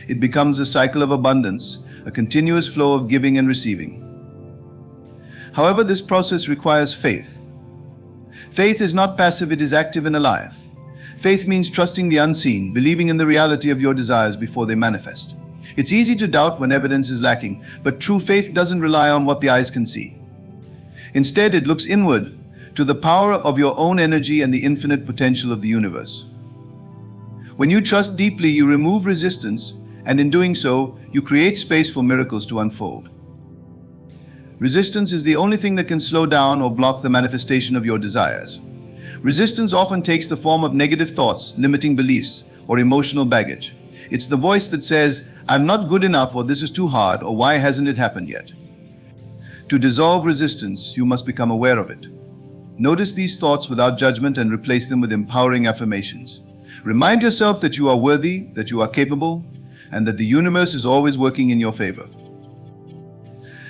It becomes a cycle of abundance, a continuous flow of giving and receiving. However, this process requires faith. Faith is not passive, it is active and alive. Faith means trusting the unseen, believing in the reality of your desires before they manifest. It's easy to doubt when evidence is lacking, but true faith doesn't rely on what the eyes can see. Instead, it looks inward to the power of your own energy and the infinite potential of the universe. When you trust deeply, you remove resistance, and in doing so, you create space for miracles to unfold. Resistance is the only thing that can slow down or block the manifestation of your desires. Resistance often takes the form of negative thoughts, limiting beliefs, or emotional baggage. It's the voice that says, "I'm not good enough," or "this is too hard," or "why hasn't it happened yet?" To dissolve resistance, you must become aware of it. Notice these thoughts without judgment and replace them with empowering affirmations. Remind yourself that you are worthy, that you are capable, and that the universe is always working in your favor.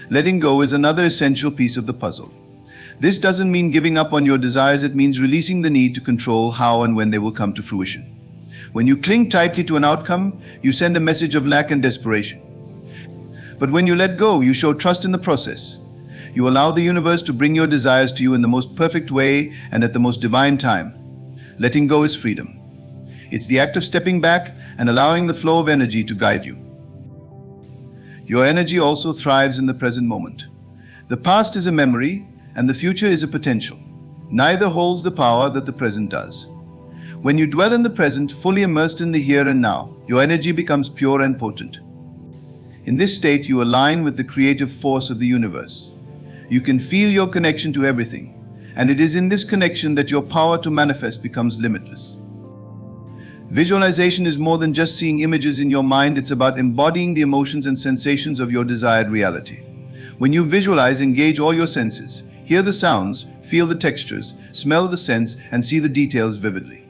Letting go is another essential piece of the puzzle. This doesn't mean giving up on your desires, it means releasing the need to control how and when they will come to fruition. When you cling tightly to an outcome, you send a message of lack and desperation. But when you let go, you show trust in the process. You allow the universe to bring your desires to you in the most perfect way and at the most divine time. Letting go is freedom. It's the act of stepping back and allowing the flow of energy to guide you. Your energy also thrives in the present moment. The past is a memory, and the future is a potential. Neither holds the power that the present does. When you dwell in the present, fully immersed in the here and now, your energy becomes pure and potent. In this state, you align with the creative force of the universe. You can feel your connection to everything, and it is in this connection that your power to manifest becomes limitless. Visualization is more than just seeing images in your mind, it's about embodying the emotions and sensations of your desired reality. When you visualize, engage all your senses, hear the sounds, feel the textures, smell the scents, and see the details vividly.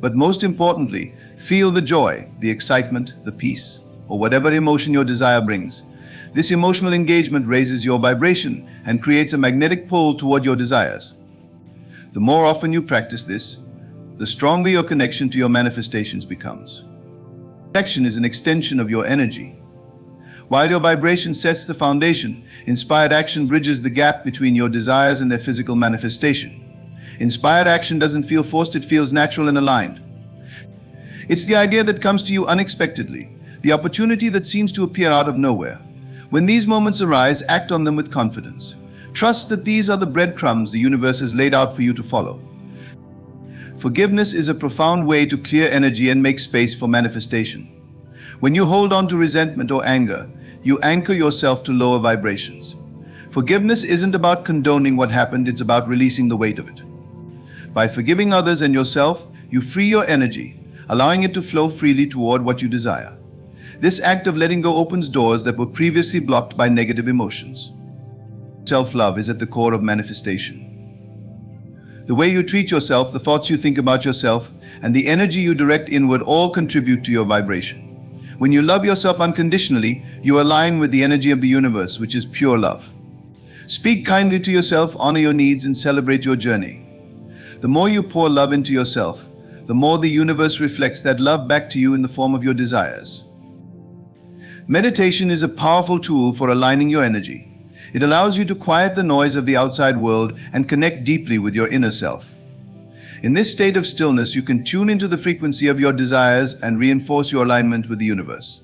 But most importantly, feel the joy, the excitement, the peace, or whatever emotion your desire brings. This emotional engagement raises your vibration and creates a magnetic pull toward your desires. The more often you practice this, the stronger your connection to your manifestations becomes. Connection is an extension of your energy. While your vibration sets the foundation, inspired action bridges the gap between your desires and their physical manifestation. Inspired action doesn't feel forced, it feels natural and aligned. It's the idea that comes to you unexpectedly, the opportunity that seems to appear out of nowhere. When these moments arise, act on them with confidence. Trust that these are the breadcrumbs the universe has laid out for you to follow. Forgiveness is a profound way to clear energy and make space for manifestation. When you hold on to resentment or anger, you anchor yourself to lower vibrations. Forgiveness isn't about condoning what happened, it's about releasing the weight of it. By forgiving others and yourself, you free your energy, allowing it to flow freely toward what you desire. This act of letting go opens doors that were previously blocked by negative emotions. Self-love is at the core of manifestation. The way you treat yourself, the thoughts you think about yourself, and the energy you direct inward all contribute to your vibration. When you love yourself unconditionally, you align with the energy of the universe, which is pure love. Speak kindly to yourself, honor your needs, and celebrate your journey. The more you pour love into yourself, the more the universe reflects that love back to you in the form of your desires. Meditation is a powerful tool for aligning your energy. It allows you to quiet the noise of the outside world and connect deeply with your inner self. In this state of stillness, you can tune into the frequency of your desires and reinforce your alignment with the universe.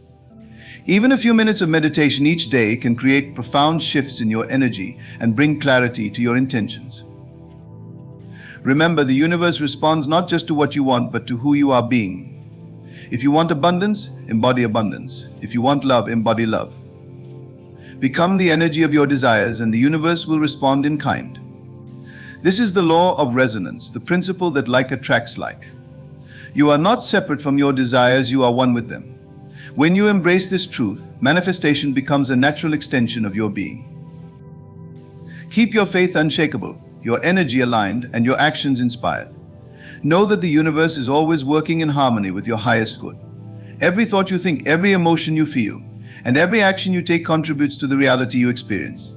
Even a few minutes of meditation each day can create profound shifts in your energy and bring clarity to your intentions. Remember, the universe responds not just to what you want, but to who you are being. If you want abundance, embody abundance. If you want love, embody love. Become the energy of your desires, and the universe will respond in kind. This is the law of resonance, the principle that like attracts like. You are not separate from your desires, you are one with them. When you embrace this truth, manifestation becomes a natural extension of your being. Keep your faith unshakable, your energy aligned, and your actions inspired. Know that the universe is always working in harmony with your highest good. Every thought you think, every emotion you feel, and every action you take contributes to the reality you experience.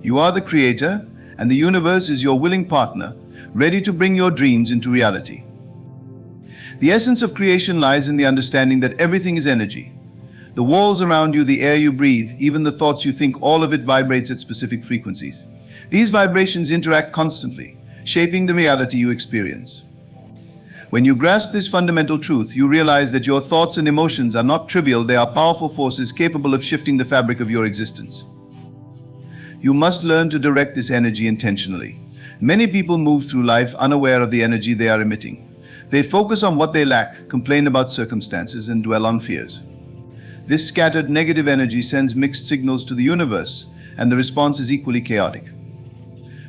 You are the creator, and the universe is your willing partner, ready to bring your dreams into reality. The essence of creation lies in the understanding that everything is energy. The walls around you, the air you breathe, even the thoughts you think, all of it vibrates at specific frequencies. These vibrations interact constantly, shaping the reality you experience. When you grasp this fundamental truth, you realize that your thoughts and emotions are not trivial, they are powerful forces capable of shifting the fabric of your existence. You must learn to direct this energy intentionally. Many people move through life unaware of the energy they are emitting. They focus on what they lack, complain about circumstances, and dwell on fears. This scattered negative energy sends mixed signals to the universe, and the response is equally chaotic.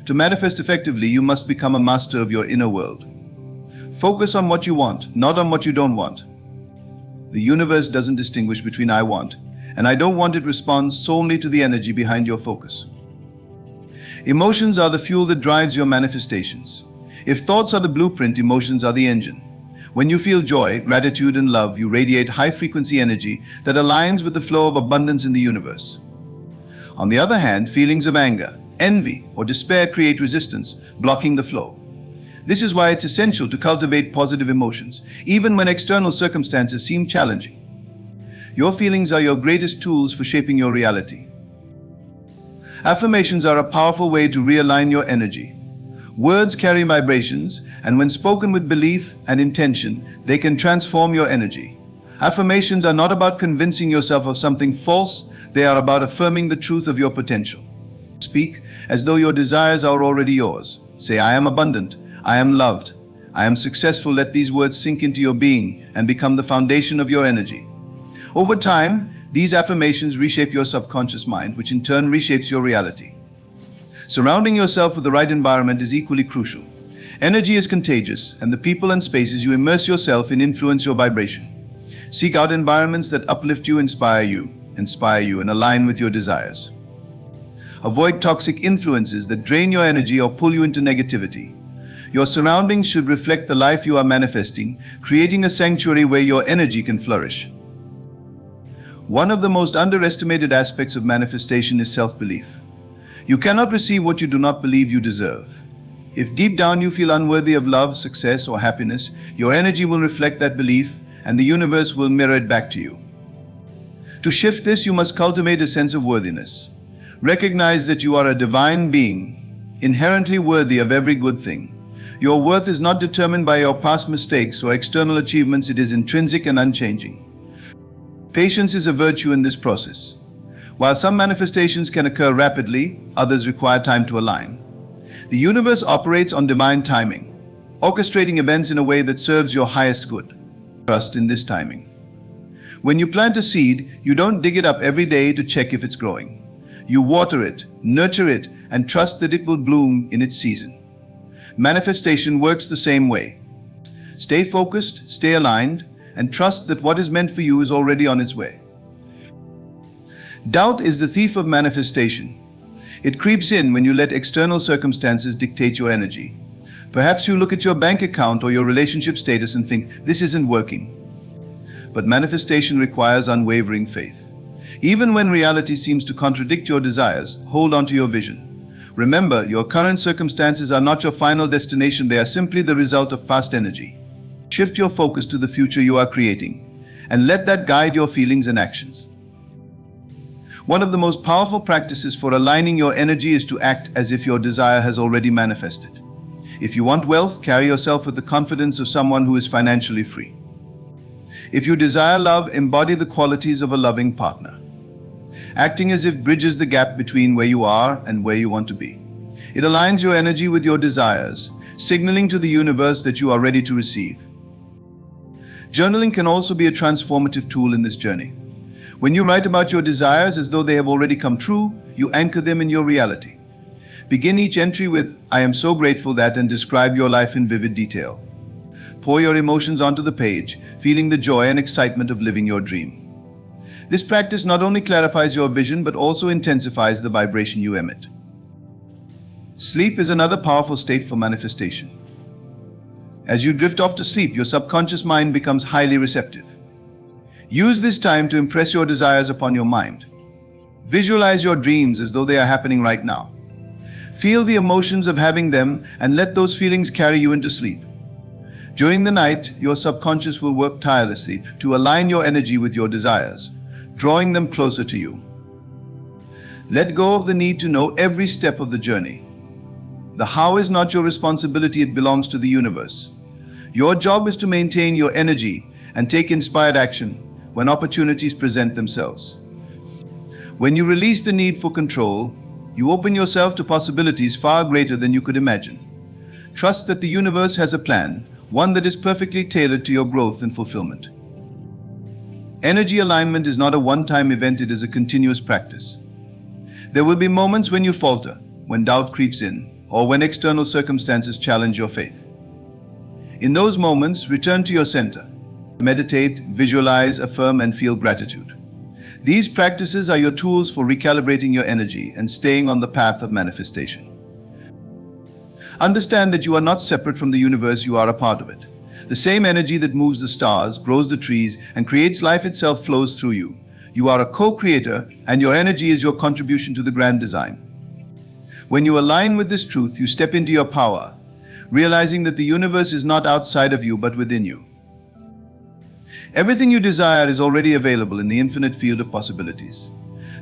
To manifest effectively, you must become a master of your inner world. Focus on what you want, not on what you don't want. The universe doesn't distinguish between I want and I don't want. It responds solely to the energy behind your focus. Emotions are the fuel that drives your manifestations. If thoughts are the blueprint, emotions are the engine. When you feel joy, gratitude, and love, you radiate high-frequency energy that aligns with the flow of abundance in the universe. On the other hand, feelings of anger, envy, or despair create resistance, blocking the flow. This is why it's essential to cultivate positive emotions, even when external circumstances seem challenging. Your feelings are your greatest tools for shaping your reality. Affirmations are a powerful way to realign your energy. Words carry vibrations, and when spoken with belief and intention, they can transform your energy. Affirmations are not about convincing yourself of something false, they are about affirming the truth of your potential. Speak as though your desires are already yours. Say, I am abundant. I am loved. I am successful. Let these words sink into your being and become the foundation of your energy. Over time, these affirmations reshape your subconscious mind, which in turn reshapes your reality. Surrounding yourself with the right environment is equally crucial. Energy is contagious, and the people and spaces you immerse yourself in influence your vibration. Seek out environments that uplift you, and align with your desires. Avoid toxic influences that drain your energy or pull you into negativity. Your surroundings should reflect the life you are manifesting, creating a sanctuary where your energy can flourish. One of the most underestimated aspects of manifestation is self-belief. You cannot receive what you do not believe you deserve. If deep down you feel unworthy of love, success, or happiness, your energy will reflect that belief, and the universe will mirror it back to you. To shift this, you must cultivate a sense of worthiness. Recognize that you are a divine being, inherently worthy of every good thing. Your worth is not determined by your past mistakes or external achievements, it is intrinsic and unchanging. Patience is a virtue in this process. While some manifestations can occur rapidly, others require time to align. The universe operates on divine timing, orchestrating events in a way that serves your highest good. Trust in this timing. When you plant a seed, you don't dig it up every day to check if it's growing. You water it, nurture it, and trust that it will bloom in its season. Manifestation works the same way. Stay focused, stay aligned, and trust that what is meant for you is already on its way. Doubt is the thief of manifestation. It creeps in when you let external circumstances dictate your energy. Perhaps you look at your bank account or your relationship status and think, this isn't working. But manifestation requires unwavering faith. Even when reality seems to contradict your desires, hold on to your vision. Remember, your current circumstances are not your final destination, they are simply the result of past energy. Shift your focus to the future you are creating, and let that guide your feelings and actions. One of the most powerful practices for aligning your energy is to act as if your desire has already manifested. If you want wealth, carry yourself with the confidence of someone who is financially free. If you desire love, embody the qualities of a loving partner. Acting as if bridges the gap between where you are and where you want to be. It aligns your energy with your desires, signaling to the universe that you are ready to receive. Journaling can also be a transformative tool in this journey. When you write about your desires as though they have already come true, you anchor them in your reality. Begin each entry with, I am so grateful that, and describe your life in vivid detail. Pour your emotions onto the page, feeling the joy and excitement of living your dream. This practice not only clarifies your vision, but also intensifies the vibration you emit. Sleep is another powerful state for manifestation. As you drift off to sleep, your subconscious mind becomes highly receptive. Use this time to impress your desires upon your mind. Visualize your dreams as though they are happening right now. Feel the emotions of having them and let those feelings carry you into sleep. During the night, your subconscious will work tirelessly to align your energy with your desires, drawing them closer to you. Let go of the need to know every step of the journey. The how is not your responsibility, it belongs to the universe. Your job is to maintain your energy and take inspired action when opportunities present themselves. When you release the need for control, you open yourself to possibilities far greater than you could imagine. Trust that the universe has a plan, one that is perfectly tailored to your growth and fulfillment. Energy alignment is not a one-time event, it is a continuous practice. There will be moments when you falter, when doubt creeps in, or when external circumstances challenge your faith. In those moments, return to your center. Meditate, visualize, affirm, and feel gratitude. These practices are your tools for recalibrating your energy and staying on the path of manifestation. Understand that you are not separate from the universe, you are a part of it. The same energy that moves the stars, grows the trees, and creates life itself flows through you. You are a co-creator, and your energy is your contribution to the grand design. When you align with this truth, you step into your power, realizing that the universe is not outside of you, but within you. Everything you desire is already available in the infinite field of possibilities.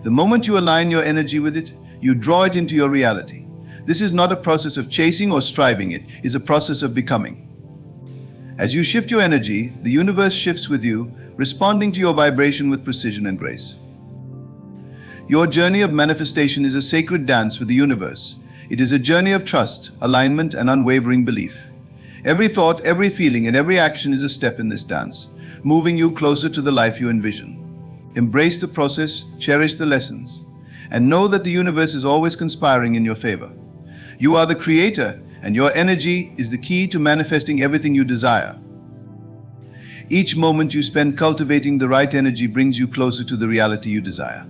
The moment you align your energy with it, you draw it into your reality. This is not a process of chasing or striving, it is a process of becoming. As you shift your energy, the universe shifts with you, responding to your vibration with precision and grace. Your journey of manifestation is a sacred dance with the universe. It is a journey of trust, alignment, and unwavering belief. Every thought, every feeling, and every action is a step in this dance, moving you closer to the life you envision. Embrace the process, cherish the lessons, and know that the universe is always conspiring in your favor. You are the creator, and your energy is the key to manifesting everything you desire. Each moment you spend cultivating the right energy brings you closer to the reality you desire.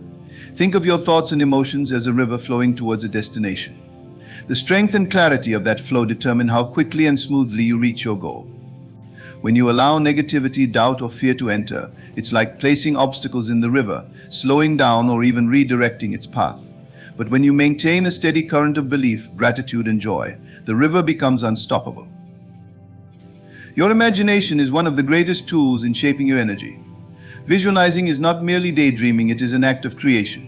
Think of your thoughts and emotions as a river flowing towards a destination. The strength and clarity of that flow determine how quickly and smoothly you reach your goal. When you allow negativity, doubt, or fear to enter, it's like placing obstacles in the river, slowing down or even redirecting its path. But when you maintain a steady current of belief, gratitude, and joy, the river becomes unstoppable. Your imagination is one of the greatest tools in shaping your energy. Visualizing is not merely daydreaming, it is an act of creation.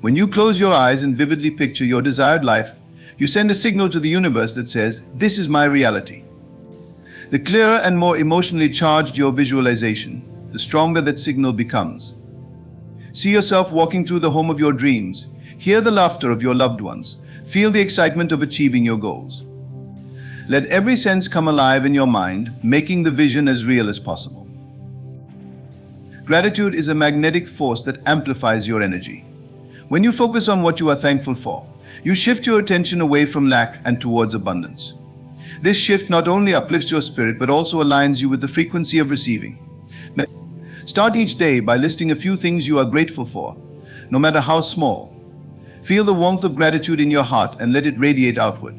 When you close your eyes and vividly picture your desired life, you send a signal to the universe that says, "This is my reality." The clearer and more emotionally charged your visualization, the stronger that signal becomes. See yourself walking through the home of your dreams. Hear the laughter of your loved ones. Feel the excitement of achieving your goals. Let every sense come alive in your mind, making the vision as real as possible. Gratitude is a magnetic force that amplifies your energy. When you focus on what you are thankful for, you shift your attention away from lack and towards abundance. This shift not only uplifts your spirit but also aligns you with the frequency of receiving. Start each day by listing a few things you are grateful for, no matter how small. Feel the warmth of gratitude in your heart and let it radiate outward.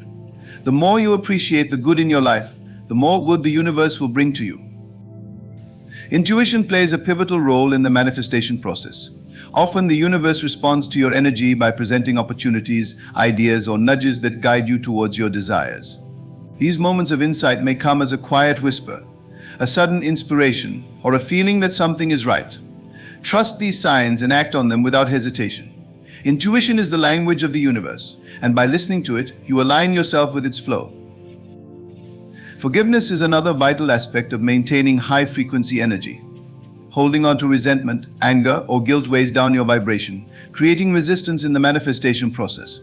The more you appreciate the good in your life, the more good the universe will bring to you. Intuition plays a pivotal role in the manifestation process. Often the universe responds to your energy by presenting opportunities, ideas, or nudges that guide you towards your desires. These moments of insight may come as a quiet whisper, a sudden inspiration, or a feeling that something is right. Trust these signs and act on them without hesitation. Intuition is the language of the universe, and by listening to it, you align yourself with its flow. Forgiveness is another vital aspect of maintaining high-frequency energy. Holding on to resentment, anger, or guilt weighs down your vibration, creating resistance in the manifestation process.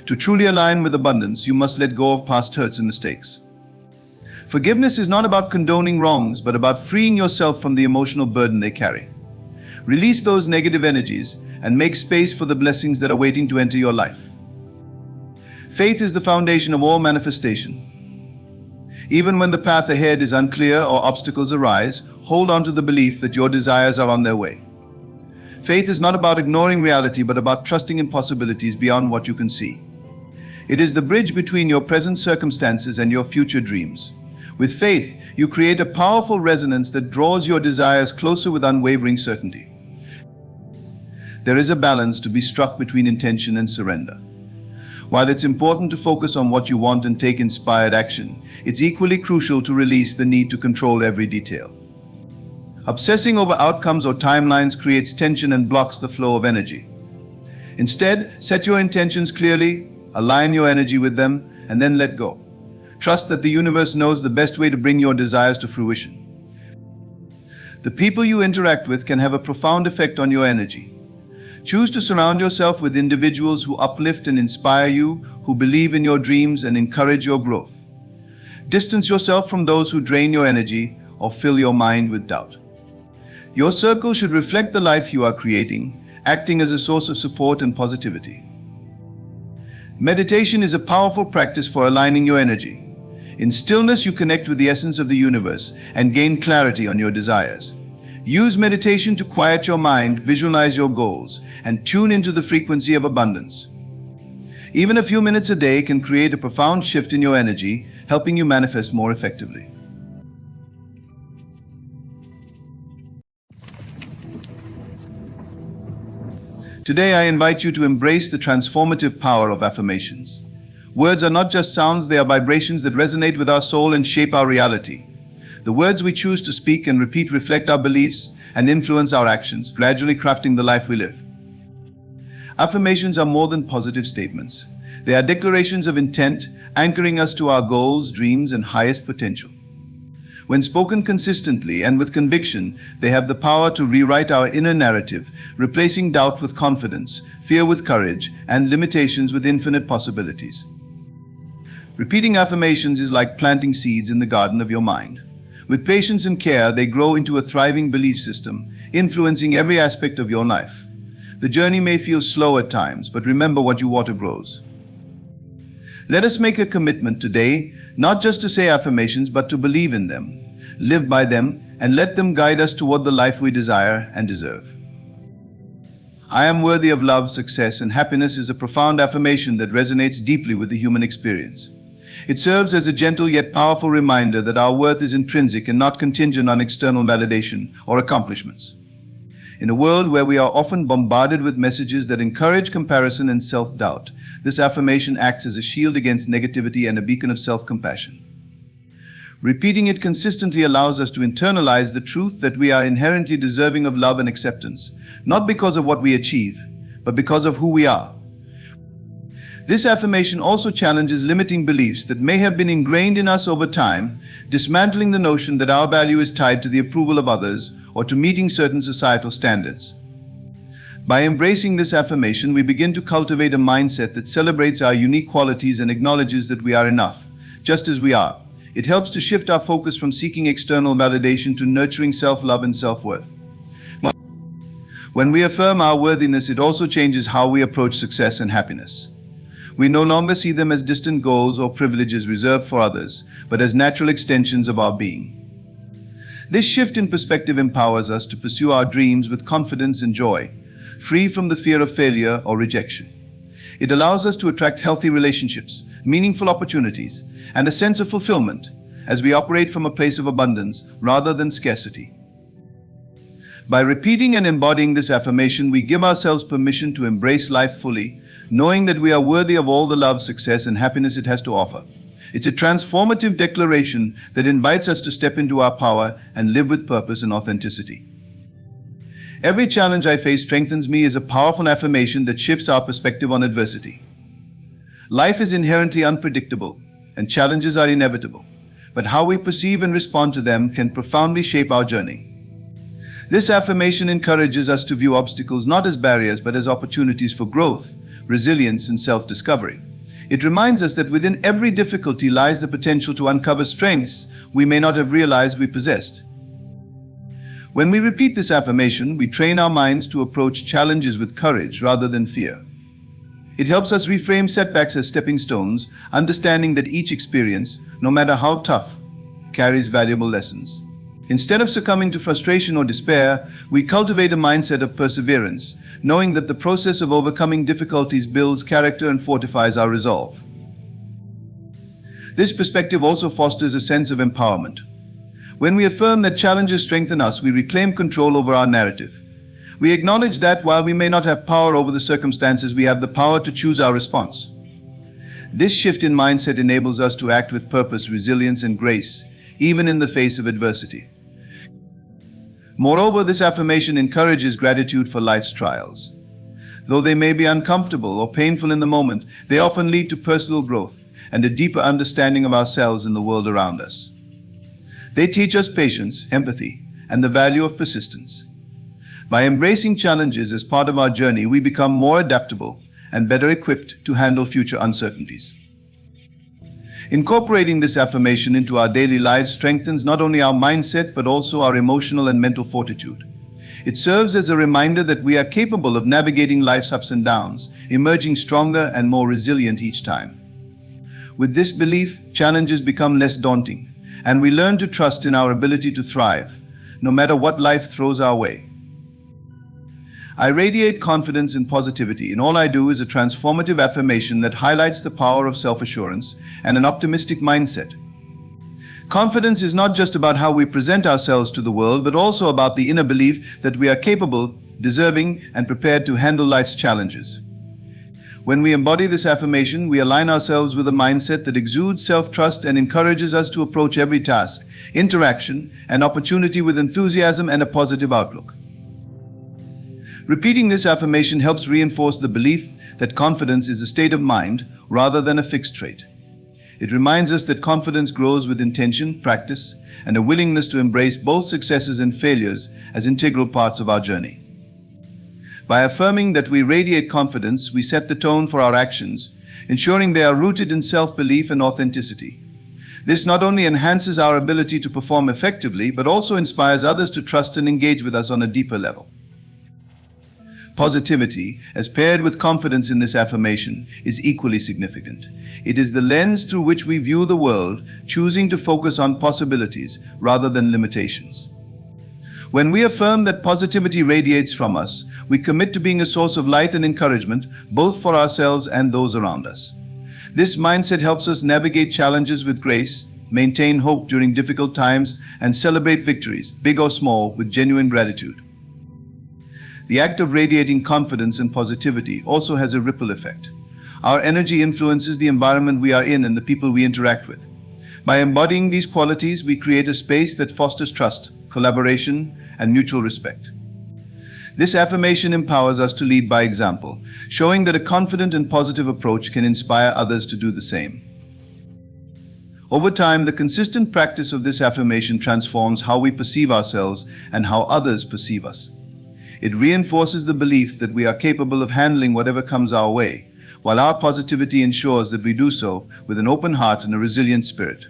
To truly align with abundance, you must let go of past hurts and mistakes. Forgiveness is not about condoning wrongs, but about freeing yourself from the emotional burden they carry. Release those negative energies and make space for the blessings that are waiting to enter your life. Faith is the foundation of all manifestation. Even when the path ahead is unclear or obstacles arise, hold on to the belief that your desires are on their way. Faith is not about ignoring reality, but about trusting in possibilities beyond what you can see. It is the bridge between your present circumstances and your future dreams. With faith, you create a powerful resonance that draws your desires closer with unwavering certainty. There is a balance to be struck between intention and surrender. While it's important to focus on what you want and take inspired action, it's equally crucial to release the need to control every detail. Obsessing over outcomes or timelines creates tension and blocks the flow of energy. Instead, set your intentions clearly, align your energy with them, and then let go. Trust that the universe knows the best way to bring your desires to fruition. The people you interact with can have a profound effect on your energy. Choose to surround yourself with individuals who uplift and inspire you, who believe in your dreams and encourage your growth. Distance yourself from those who drain your energy or fill your mind with doubt. Your circle should reflect the life you are creating, acting as a source of support and positivity. Meditation is a powerful practice for aligning your energy. In stillness, you connect with the essence of the universe and gain clarity on your desires. Use meditation to quiet your mind, visualize your goals, and tune into the frequency of abundance. Even a few minutes a day can create a profound shift in your energy, helping you manifest more effectively. Today, I invite you to embrace the transformative power of affirmations. Words are not just sounds, they are vibrations that resonate with our soul and shape our reality. The words we choose to speak and repeat reflect our beliefs and influence our actions, gradually crafting the life we live. Affirmations are more than positive statements. They are declarations of intent, anchoring us to our goals, dreams, and highest potential. When spoken consistently and with conviction, they have the power to rewrite our inner narrative, replacing doubt with confidence, fear with courage, and limitations with infinite possibilities. Repeating affirmations is like planting seeds in the garden of your mind. With patience and care, they grow into a thriving belief system, influencing every aspect of your life. The journey may feel slow at times, but remember what you water grows. Let us make a commitment today, not just to say affirmations, but to believe in them, live by them, and let them guide us toward the life we desire and deserve. I am worthy of love, success, and happiness is a profound affirmation that resonates deeply with the human experience. It serves as a gentle yet powerful reminder that our worth is intrinsic and not contingent on external validation or accomplishments. In a world where we are often bombarded with messages that encourage comparison and self-doubt, this affirmation acts as a shield against negativity and a beacon of self-compassion. Repeating it consistently allows us to internalize the truth that we are inherently deserving of love and acceptance, not because of what we achieve, but because of who we are. This affirmation also challenges limiting beliefs that may have been ingrained in us over time, dismantling the notion that our value is tied to the approval of others or to meeting certain societal standards. By embracing this affirmation, we begin to cultivate a mindset that celebrates our unique qualities and acknowledges that we are enough, just as we are. It helps to shift our focus from seeking external validation to nurturing self-love and self-worth. When we affirm our worthiness, it also changes how we approach success and happiness. We no longer see them as distant goals or privileges reserved for others, but as natural extensions of our being. This shift in perspective empowers us to pursue our dreams with confidence and joy, free from the fear of failure or rejection. It allows us to attract healthy relationships, meaningful opportunities, and a sense of fulfillment as we operate from a place of abundance rather than scarcity. By repeating and embodying this affirmation, we give ourselves permission to embrace life fully, knowing that we are worthy of all the love, success, and happiness it has to offer. It's a transformative declaration that invites us to step into our power and live with purpose and authenticity. Every challenge I face strengthens me is a powerful affirmation that shifts our perspective on adversity. Life is inherently unpredictable, and challenges are inevitable, but how we perceive and respond to them can profoundly shape our journey. This affirmation encourages us to view obstacles not as barriers but as opportunities for growth, resilience, and self-discovery. It reminds us that within every difficulty lies the potential to uncover strengths we may not have realized we possessed. When we repeat this affirmation, we train our minds to approach challenges with courage rather than fear. It helps us reframe setbacks as stepping stones, understanding that each experience, no matter how tough, carries valuable lessons. Instead of succumbing to frustration or despair, we cultivate a mindset of perseverance, knowing that the process of overcoming difficulties builds character and fortifies our resolve. This perspective also fosters a sense of empowerment. When we affirm that challenges strengthen us, we reclaim control over our narrative. We acknowledge that while we may not have power over the circumstances, we have the power to choose our response. This shift in mindset enables us to act with purpose, resilience, and grace, even in the face of adversity. Moreover, this affirmation encourages gratitude for life's trials. Though they may be uncomfortable or painful in the moment, they often lead to personal growth and a deeper understanding of ourselves and the world around us. They teach us patience, empathy, and the value of persistence. By embracing challenges as part of our journey, we become more adaptable and better equipped to handle future uncertainties. Incorporating this affirmation into our daily lives strengthens not only our mindset but also our emotional and mental fortitude. It serves as a reminder that we are capable of navigating life's ups and downs, emerging stronger and more resilient each time. With this belief, challenges become less daunting, and we learn to trust in our ability to thrive, no matter what life throws our way. I radiate confidence and positivity. In all I do is a transformative affirmation that highlights the power of self-assurance and an optimistic mindset. Confidence is not just about how we present ourselves to the world, but also about the inner belief that we are capable, deserving, and prepared to handle life's challenges. When we embody this affirmation, we align ourselves with a mindset that exudes self-trust and encourages us to approach every task, interaction, and opportunity with enthusiasm and a positive outlook. Repeating this affirmation helps reinforce the belief that confidence is a state of mind rather than a fixed trait. It reminds us that confidence grows with intention, practice, and a willingness to embrace both successes and failures as integral parts of our journey. By affirming that we radiate confidence, we set the tone for our actions, ensuring they are rooted in self-belief and authenticity. This not only enhances our ability to perform effectively, but also inspires others to trust and engage with us on a deeper level. Positivity, as paired with confidence in this affirmation, is equally significant. It is the lens through which we view the world, choosing to focus on possibilities rather than limitations. When we affirm that positivity radiates from us, we commit to being a source of light and encouragement, both for ourselves and those around us. This mindset helps us navigate challenges with grace, maintain hope during difficult times, and celebrate victories, big or small, with genuine gratitude. The act of radiating confidence and positivity also has a ripple effect. Our energy influences the environment we are in and the people we interact with. By embodying these qualities, we create a space that fosters trust, collaboration, and mutual respect. This affirmation empowers us to lead by example, showing that a confident and positive approach can inspire others to do the same. Over time, the consistent practice of this affirmation transforms how we perceive ourselves and how others perceive us. It reinforces the belief that we are capable of handling whatever comes our way, while our positivity ensures that we do so with an open heart and a resilient spirit.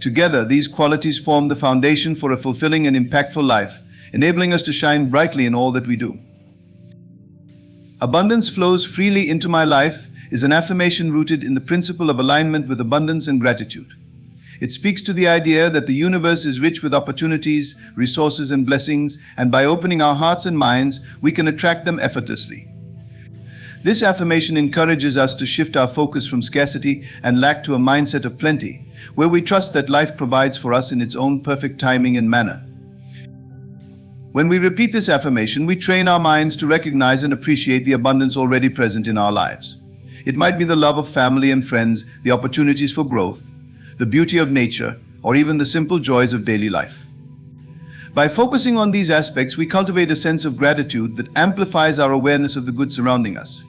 Together, these qualities form the foundation for a fulfilling and impactful life, enabling us to shine brightly in all that we do. Abundance flows freely into my life is an affirmation rooted in the principle of alignment with abundance and gratitude. It speaks to the idea that the universe is rich with opportunities, resources, and blessings, and by opening our hearts and minds, we can attract them effortlessly. This affirmation encourages us to shift our focus from scarcity and lack to a mindset of plenty, where we trust that life provides for us in its own perfect timing and manner. When we repeat this affirmation, we train our minds to recognize and appreciate the abundance already present in our lives. It might be the love of family and friends, the opportunities for growth, the beauty of nature, or even the simple joys of daily life. By focusing on these aspects, we cultivate a sense of gratitude that amplifies our awareness of the good surrounding us.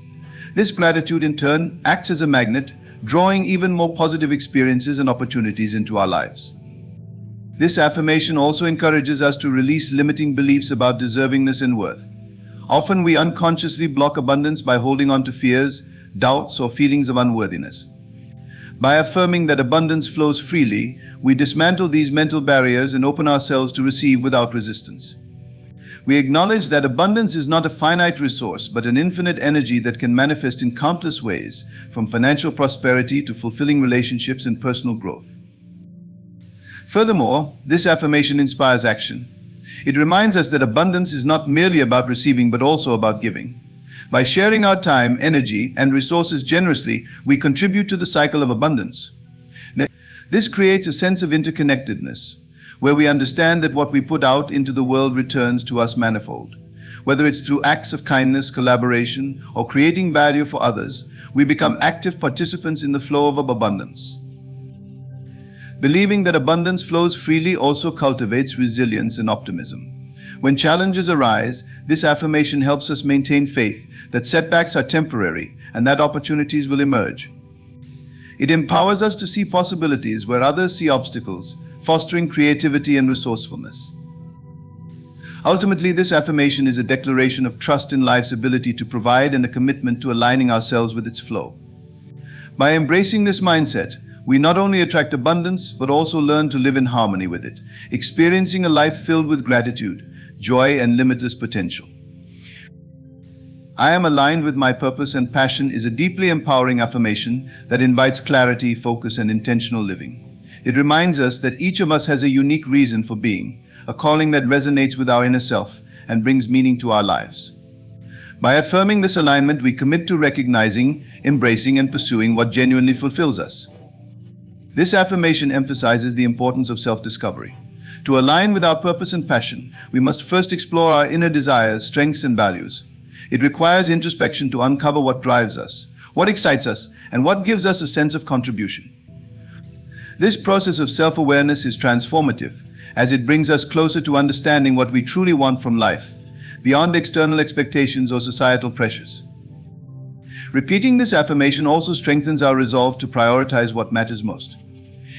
This gratitude, in turn, acts as a magnet, drawing even more positive experiences and opportunities into our lives. This affirmation also encourages us to release limiting beliefs about deservingness and worth. Often we unconsciously block abundance by holding on to fears, doubts, or feelings of unworthiness. By affirming that abundance flows freely, we dismantle these mental barriers and open ourselves to receive without resistance. We acknowledge that abundance is not a finite resource, but an infinite energy that can manifest in countless ways, from financial prosperity to fulfilling relationships and personal growth. Furthermore, this affirmation inspires action. It reminds us that abundance is not merely about receiving, but also about giving. By sharing our time, energy, and resources generously, we contribute to the cycle of abundance. This creates a sense of interconnectedness, where we understand that what we put out into the world returns to us manifold. Whether it's through acts of kindness, collaboration, or creating value for others, we become active participants in the flow of abundance. Believing that abundance flows freely also cultivates resilience and optimism. When challenges arise, this affirmation helps us maintain faith that setbacks are temporary and that opportunities will emerge. It empowers us to see possibilities where others see obstacles, fostering creativity and resourcefulness. Ultimately, this affirmation is a declaration of trust in life's ability to provide and a commitment to aligning ourselves with its flow. By embracing this mindset, we not only attract abundance, but also learn to live in harmony with it, experiencing a life filled with gratitude, joy, and limitless potential. I am aligned with my purpose and passion is a deeply empowering affirmation that invites clarity, focus, and intentional living. It reminds us that each of us has a unique reason for being, a calling that resonates with our inner self and brings meaning to our lives. By affirming this alignment, we commit to recognizing, embracing, and pursuing what genuinely fulfills us. This affirmation emphasizes the importance of self-discovery. To align with our purpose and passion, we must first explore our inner desires, strengths, and values. It requires introspection to uncover what drives us, what excites us, and what gives us a sense of contribution. This process of self-awareness is transformative, as it brings us closer to understanding what we truly want from life, beyond external expectations or societal pressures. Repeating this affirmation also strengthens our resolve to prioritize what matters most.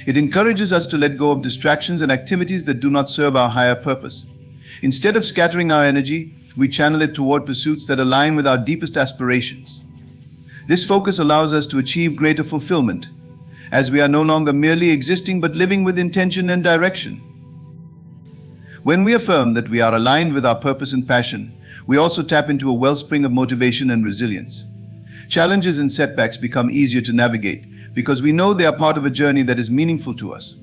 It encourages us to let go of distractions and activities that do not serve our higher purpose. Instead of scattering our energy, we channel it toward pursuits that align with our deepest aspirations. This focus allows us to achieve greater fulfillment, as we are no longer merely existing but living with intention and direction. When we affirm that we are aligned with our purpose and passion, we also tap into a wellspring of motivation and resilience. Challenges and setbacks become easier to navigate because we know they are part of a journey that is meaningful to us.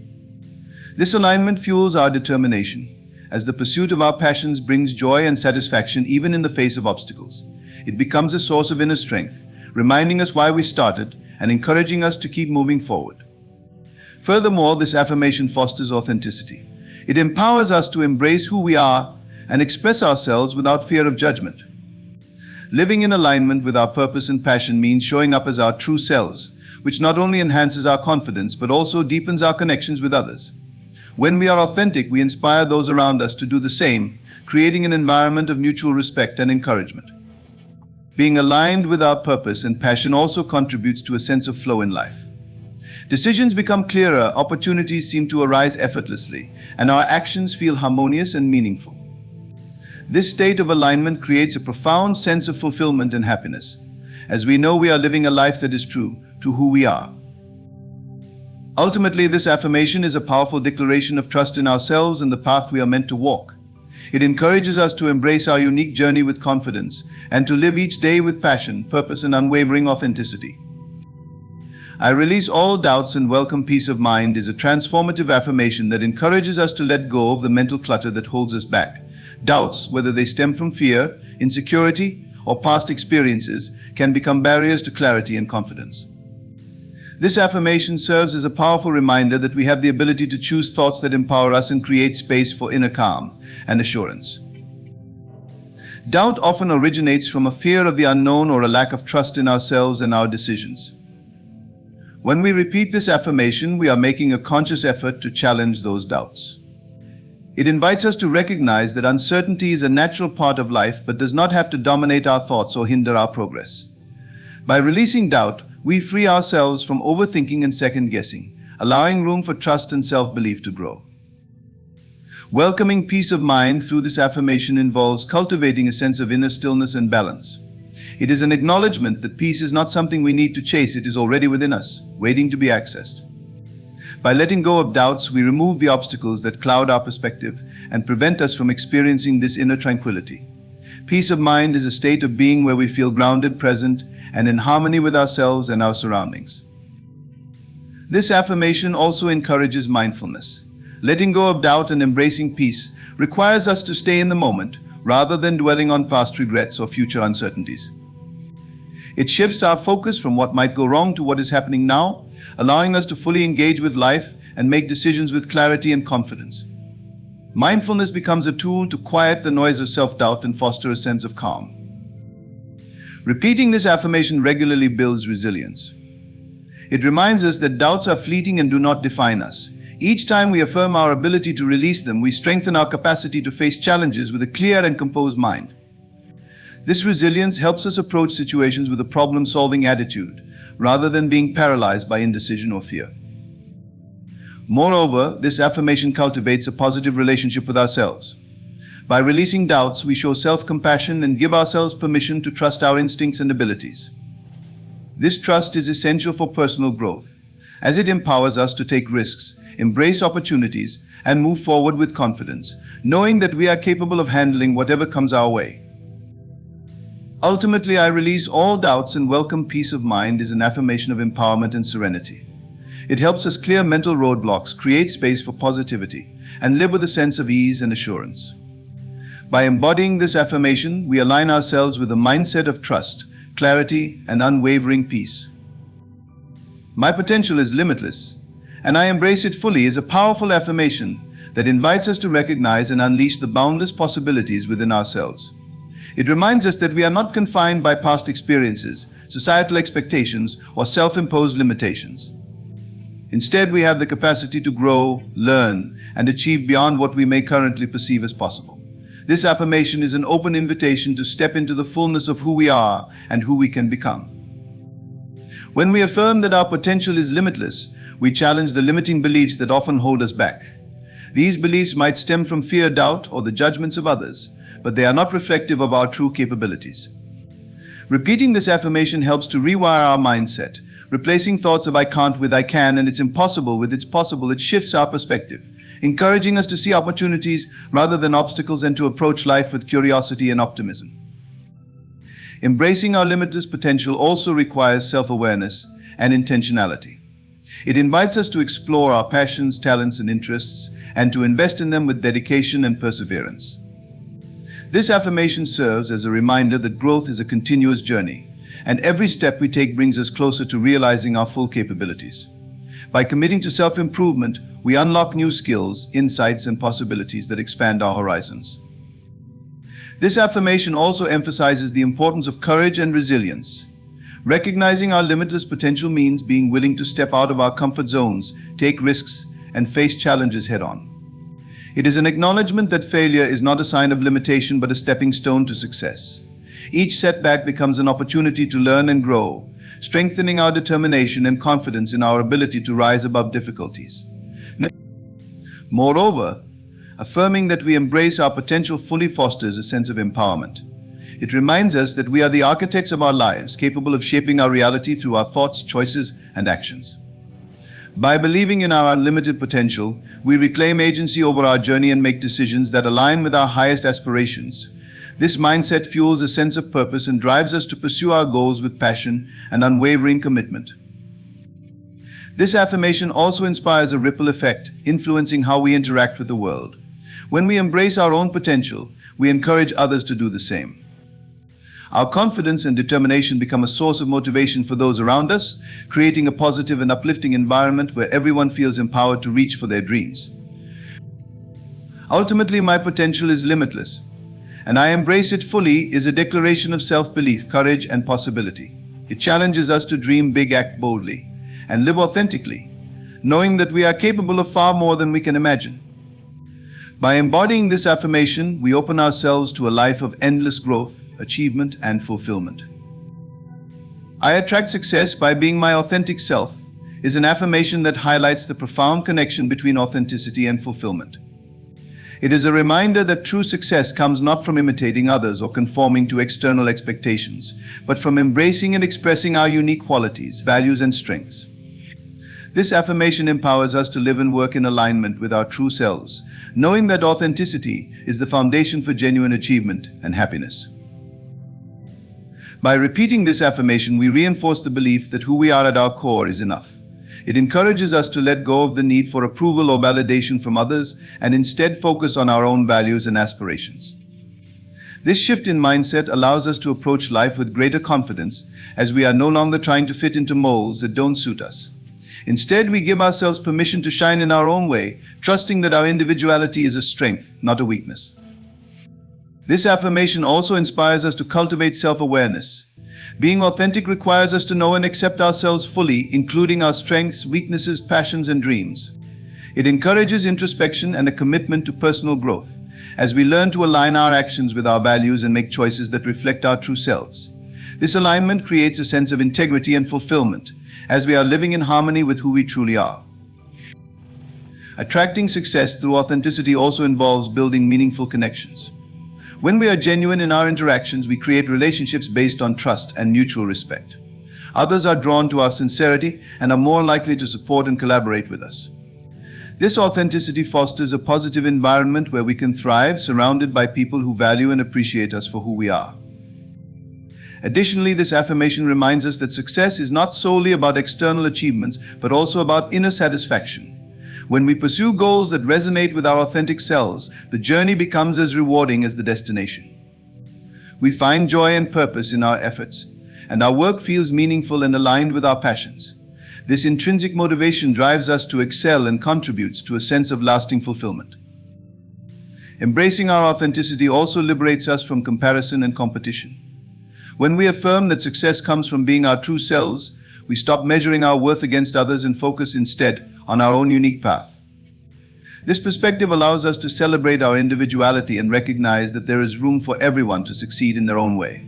This alignment fuels our determination, as the pursuit of our passions brings joy and satisfaction even in the face of obstacles. It becomes a source of inner strength, reminding us why we started and encouraging us to keep moving forward. Furthermore, this affirmation fosters authenticity. It empowers us to embrace who we are and express ourselves without fear of judgment. Living in alignment with our purpose and passion means showing up as our true selves, which not only enhances our confidence but also deepens our connections with others. When we are authentic, we inspire those around us to do the same, creating an environment of mutual respect and encouragement. Being aligned with our purpose and passion also contributes to a sense of flow in life. Decisions become clearer, opportunities seem to arise effortlessly, and our actions feel harmonious and meaningful. This state of alignment creates a profound sense of fulfillment and happiness, as we know we are living a life that is true to who we are. Ultimately, this affirmation is a powerful declaration of trust in ourselves and the path we are meant to walk. It encourages us to embrace our unique journey with confidence and to live each day with passion, purpose, and unwavering authenticity. I release all doubts and welcome peace of mind is a transformative affirmation that encourages us to let go of the mental clutter that holds us back. Doubts, whether they stem from fear, insecurity, or past experiences, can become barriers to clarity and confidence. This affirmation serves as a powerful reminder that we have the ability to choose thoughts that empower us and create space for inner calm and assurance. Doubt often originates from a fear of the unknown or a lack of trust in ourselves and our decisions. When we repeat this affirmation, we are making a conscious effort to challenge those doubts. It invites us to recognize that uncertainty is a natural part of life but does not have to dominate our thoughts or hinder our progress. By releasing doubt, we free ourselves from overthinking and second-guessing, allowing room for trust and self-belief to grow. Welcoming peace of mind through this affirmation involves cultivating a sense of inner stillness and balance. It is an acknowledgement that peace is not something we need to chase, it is already within us, waiting to be accessed. By letting go of doubts, we remove the obstacles that cloud our perspective and prevent us from experiencing this inner tranquility. Peace of mind is a state of being where we feel grounded, present, and in harmony with ourselves and our surroundings. This affirmation also encourages mindfulness. Letting go of doubt and embracing peace requires us to stay in the moment rather than dwelling on past regrets or future uncertainties. It shifts our focus from what might go wrong to what is happening now, allowing us to fully engage with life and make decisions with clarity and confidence. Mindfulness becomes a tool to quiet the noise of self-doubt and foster a sense of calm. Repeating this affirmation regularly builds resilience. It reminds us that doubts are fleeting and do not define us. Each time we affirm our ability to release them, we strengthen our capacity to face challenges with a clear and composed mind. This resilience helps us approach situations with a problem-solving attitude, rather than being paralyzed by indecision or fear. Moreover, this affirmation cultivates a positive relationship with ourselves. By releasing doubts, we show self-compassion and give ourselves permission to trust our instincts and abilities. This trust is essential for personal growth, as it empowers us to take risks, embrace opportunities, and move forward with confidence, knowing that we are capable of handling whatever comes our way. Ultimately, I release all doubts and welcome peace of mind is an affirmation of empowerment and serenity. It helps us clear mental roadblocks, create space for positivity, and live with a sense of ease and assurance. By embodying this affirmation, we align ourselves with a mindset of trust, clarity, and unwavering peace. My potential is limitless, and I embrace it fully is a powerful affirmation that invites us to recognize and unleash the boundless possibilities within ourselves. It reminds us that we are not confined by past experiences, societal expectations, or self-imposed limitations. Instead, we have the capacity to grow, learn, and achieve beyond what we may currently perceive as possible. This affirmation is an open invitation to step into the fullness of who we are and who we can become. When we affirm that our potential is limitless, we challenge the limiting beliefs that often hold us back. These beliefs might stem from fear, doubt, or the judgments of others, but they are not reflective of our true capabilities. Repeating this affirmation helps to rewire our mindset, replacing thoughts of I can't with I can and it's impossible with it's possible. It shifts our perspective, encouraging us to see opportunities rather than obstacles and to approach life with curiosity and optimism. Embracing our limitless potential also requires self-awareness and intentionality. It invites us to explore our passions, talents, and interests, and to invest in them with dedication and perseverance. This affirmation serves as a reminder that growth is a continuous journey, and every step we take brings us closer to realizing our full capabilities. By committing to self-improvement, we unlock new skills, insights, and possibilities that expand our horizons. This affirmation also emphasizes the importance of courage and resilience. Recognizing our limitless potential means being willing to step out of our comfort zones, take risks, and face challenges head-on. It is an acknowledgement that failure is not a sign of limitation but a stepping stone to success. Each setback becomes an opportunity to learn and grow, strengthening our determination and confidence in our ability to rise above difficulties. Moreover, affirming that we embrace our potential fully fosters a sense of empowerment. It reminds us that we are the architects of our lives, capable of shaping our reality through our thoughts, choices, and actions. By believing in our unlimited potential, we reclaim agency over our journey and make decisions that align with our highest aspirations. This mindset fuels a sense of purpose and drives us to pursue our goals with passion and unwavering commitment. This affirmation also inspires a ripple effect, influencing how we interact with the world. When we embrace our own potential, we encourage others to do the same. Our confidence and determination become a source of motivation for those around us, creating a positive and uplifting environment where everyone feels empowered to reach for their dreams. Ultimately, my potential is limitless, and I embrace it fully is a declaration of self-belief, courage, and possibility. It challenges us to dream big, act boldly, and live authentically, knowing that we are capable of far more than we can imagine. By embodying this affirmation, we open ourselves to a life of endless growth, achievement, and fulfillment. I attract success by being my authentic self is an affirmation that highlights the profound connection between authenticity and fulfillment. It is a reminder that true success comes not from imitating others or conforming to external expectations, but from embracing and expressing our unique qualities, values, and strengths. This affirmation empowers us to live and work in alignment with our true selves, knowing that authenticity is the foundation for genuine achievement and happiness. By repeating this affirmation, we reinforce the belief that who we are at our core is enough. It encourages us to let go of the need for approval or validation from others and instead focus on our own values and aspirations. This shift in mindset allows us to approach life with greater confidence, as we are no longer trying to fit into molds that don't suit us. Instead, we give ourselves permission to shine in our own way, trusting that our individuality is a strength, not a weakness. This affirmation also inspires us to cultivate self-awareness. Being authentic requires us to know and accept ourselves fully, including our strengths, weaknesses, passions, and dreams. It encourages introspection and a commitment to personal growth, as we learn to align our actions with our values and make choices that reflect our true selves. This alignment creates a sense of integrity and fulfillment, as we are living in harmony with who we truly are. Attracting success through authenticity also involves building meaningful connections. When we are genuine in our interactions, we create relationships based on trust and mutual respect. Others are drawn to our sincerity and are more likely to support and collaborate with us. This authenticity fosters a positive environment where we can thrive, surrounded by people who value and appreciate us for who we are. Additionally, this affirmation reminds us that success is not solely about external achievements, but also about inner satisfaction. When we pursue goals that resonate with our authentic selves, the journey becomes as rewarding as the destination. We find joy and purpose in our efforts, and our work feels meaningful and aligned with our passions. This intrinsic motivation drives us to excel and contributes to a sense of lasting fulfillment. Embracing our authenticity also liberates us from comparison and competition. When we affirm that success comes from being our true selves, we stop measuring our worth against others and focus instead on our own unique path. This perspective allows us to celebrate our individuality and recognize that there is room for everyone to succeed in their own way.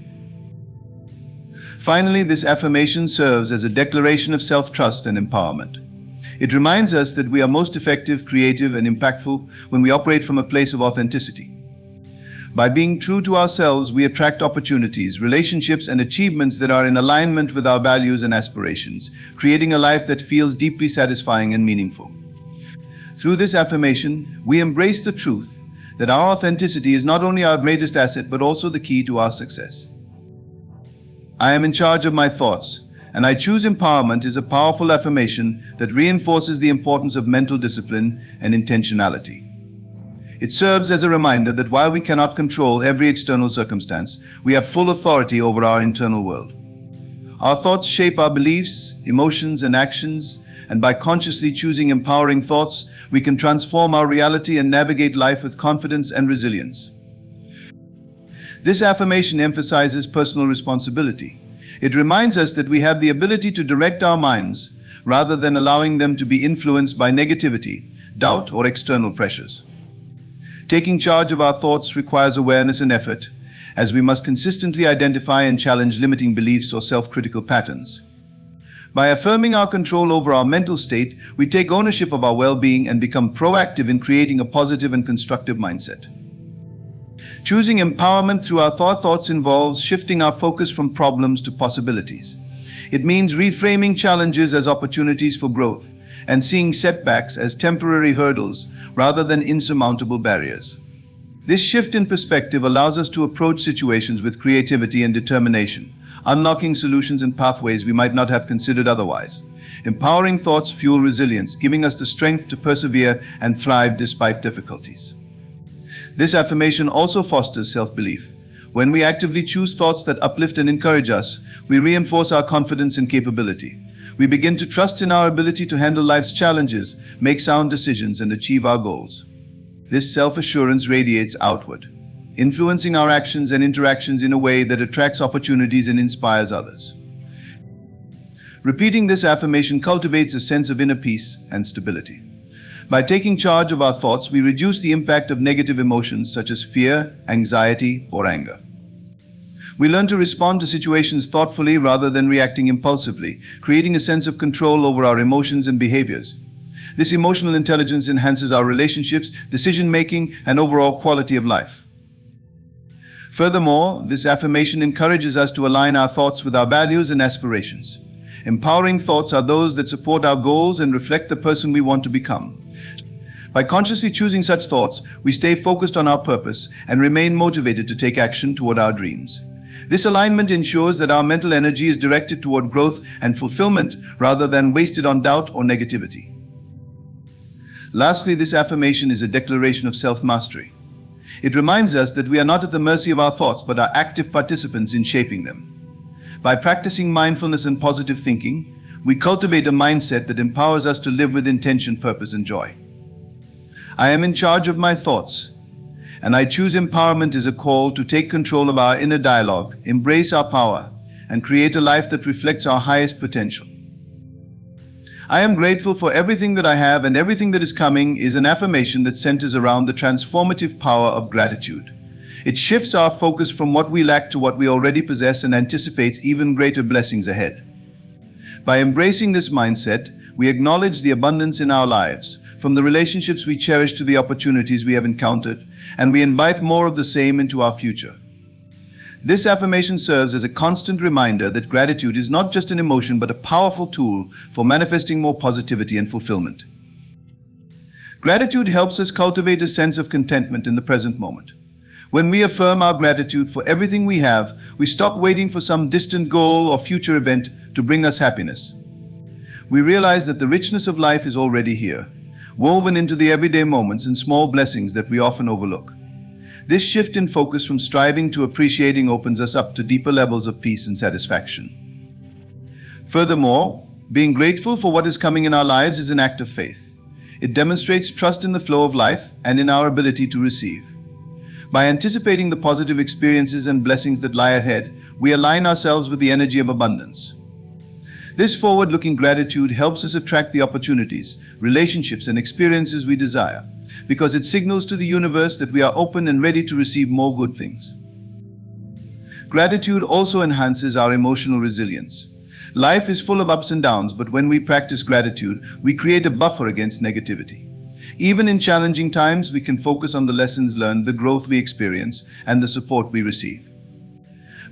Finally, this affirmation serves as a declaration of self-trust and empowerment. It reminds us that we are most effective, creative, and impactful when we operate from a place of authenticity. By being true to ourselves, we attract opportunities, relationships, and achievements that are in alignment with our values and aspirations, creating a life that feels deeply satisfying and meaningful. Through this affirmation, we embrace the truth that our authenticity is not only our greatest asset but also the key to our success. I am in charge of my thoughts, and I choose empowerment is a powerful affirmation that reinforces the importance of mental discipline and intentionality. It serves as a reminder that while we cannot control every external circumstance, we have full authority over our internal world. Our thoughts shape our beliefs, emotions, and actions, and by consciously choosing empowering thoughts, we can transform our reality and navigate life with confidence and resilience. This affirmation emphasizes personal responsibility. It reminds us that we have the ability to direct our minds rather than allowing them to be influenced by negativity, doubt, or external pressures. Taking charge of our thoughts requires awareness and effort, as we must consistently identify and challenge limiting beliefs or self-critical patterns. By affirming our control over our mental state, we take ownership of our well-being and become proactive in creating a positive and constructive mindset. Choosing empowerment through our thoughts involves shifting our focus from problems to possibilities. It means reframing challenges as opportunities for growth and seeing setbacks as temporary hurdles rather than insurmountable barriers. This shift in perspective allows us to approach situations with creativity and determination, unlocking solutions and pathways we might not have considered otherwise. Empowering thoughts fuel resilience, giving us the strength to persevere and thrive despite difficulties. This affirmation also fosters self-belief. When we actively choose thoughts that uplift and encourage us, we reinforce our confidence and capability. We begin to trust in our ability to handle life's challenges, make sound decisions, and achieve our goals. This self-assurance radiates outward, influencing our actions and interactions in a way that attracts opportunities and inspires others. Repeating this affirmation cultivates a sense of inner peace and stability. By taking charge of our thoughts, we reduce the impact of negative emotions such as fear, anxiety, or anger. We learn to respond to situations thoughtfully rather than reacting impulsively, creating a sense of control over our emotions and behaviors. This emotional intelligence enhances our relationships, decision-making, and overall quality of life. Furthermore, this affirmation encourages us to align our thoughts with our values and aspirations. Empowering thoughts are those that support our goals and reflect the person we want to become. By consciously choosing such thoughts, we stay focused on our purpose and remain motivated to take action toward our dreams. This alignment ensures that our mental energy is directed toward growth and fulfillment rather than wasted on doubt or negativity. Lastly, this affirmation is a declaration of self-mastery. It reminds us that we are not at the mercy of our thoughts but are active participants in shaping them. By practicing mindfulness and positive thinking, we cultivate a mindset that empowers us to live with intention, purpose, and joy. I am in charge of my thoughts, and I choose empowerment as a call to take control of our inner dialogue, embrace our power, and create a life that reflects our highest potential. I am grateful for everything that I have, and everything that is coming is an affirmation that centers around the transformative power of gratitude. It shifts our focus from what we lack to what we already possess and anticipates even greater blessings ahead. By embracing this mindset, we acknowledge the abundance in our lives, from the relationships we cherish to the opportunities we have encountered, and we invite more of the same into our future. This affirmation serves as a constant reminder that gratitude is not just an emotion but a powerful tool for manifesting more positivity and fulfillment. Gratitude helps us cultivate a sense of contentment in the present moment. When we affirm our gratitude for everything we have, we stop waiting for some distant goal or future event to bring us happiness. We realize that the richness of life is already here, woven into the everyday moments and small blessings that we often overlook. This shift in focus from striving to appreciating opens us up to deeper levels of peace and satisfaction. Furthermore, being grateful for what is coming in our lives is an act of faith. It demonstrates trust in the flow of life and in our ability to receive. By anticipating the positive experiences and blessings that lie ahead, we align ourselves with the energy of abundance. This forward-looking gratitude helps us attract the opportunities, relationships, and experiences we desire, because it signals to the universe that we are open and ready to receive more good things. Gratitude also enhances our emotional resilience. Life is full of ups and downs, but when we practice gratitude, we create a buffer against negativity. Even in challenging times, we can focus on the lessons learned, the growth we experience, and the support we receive.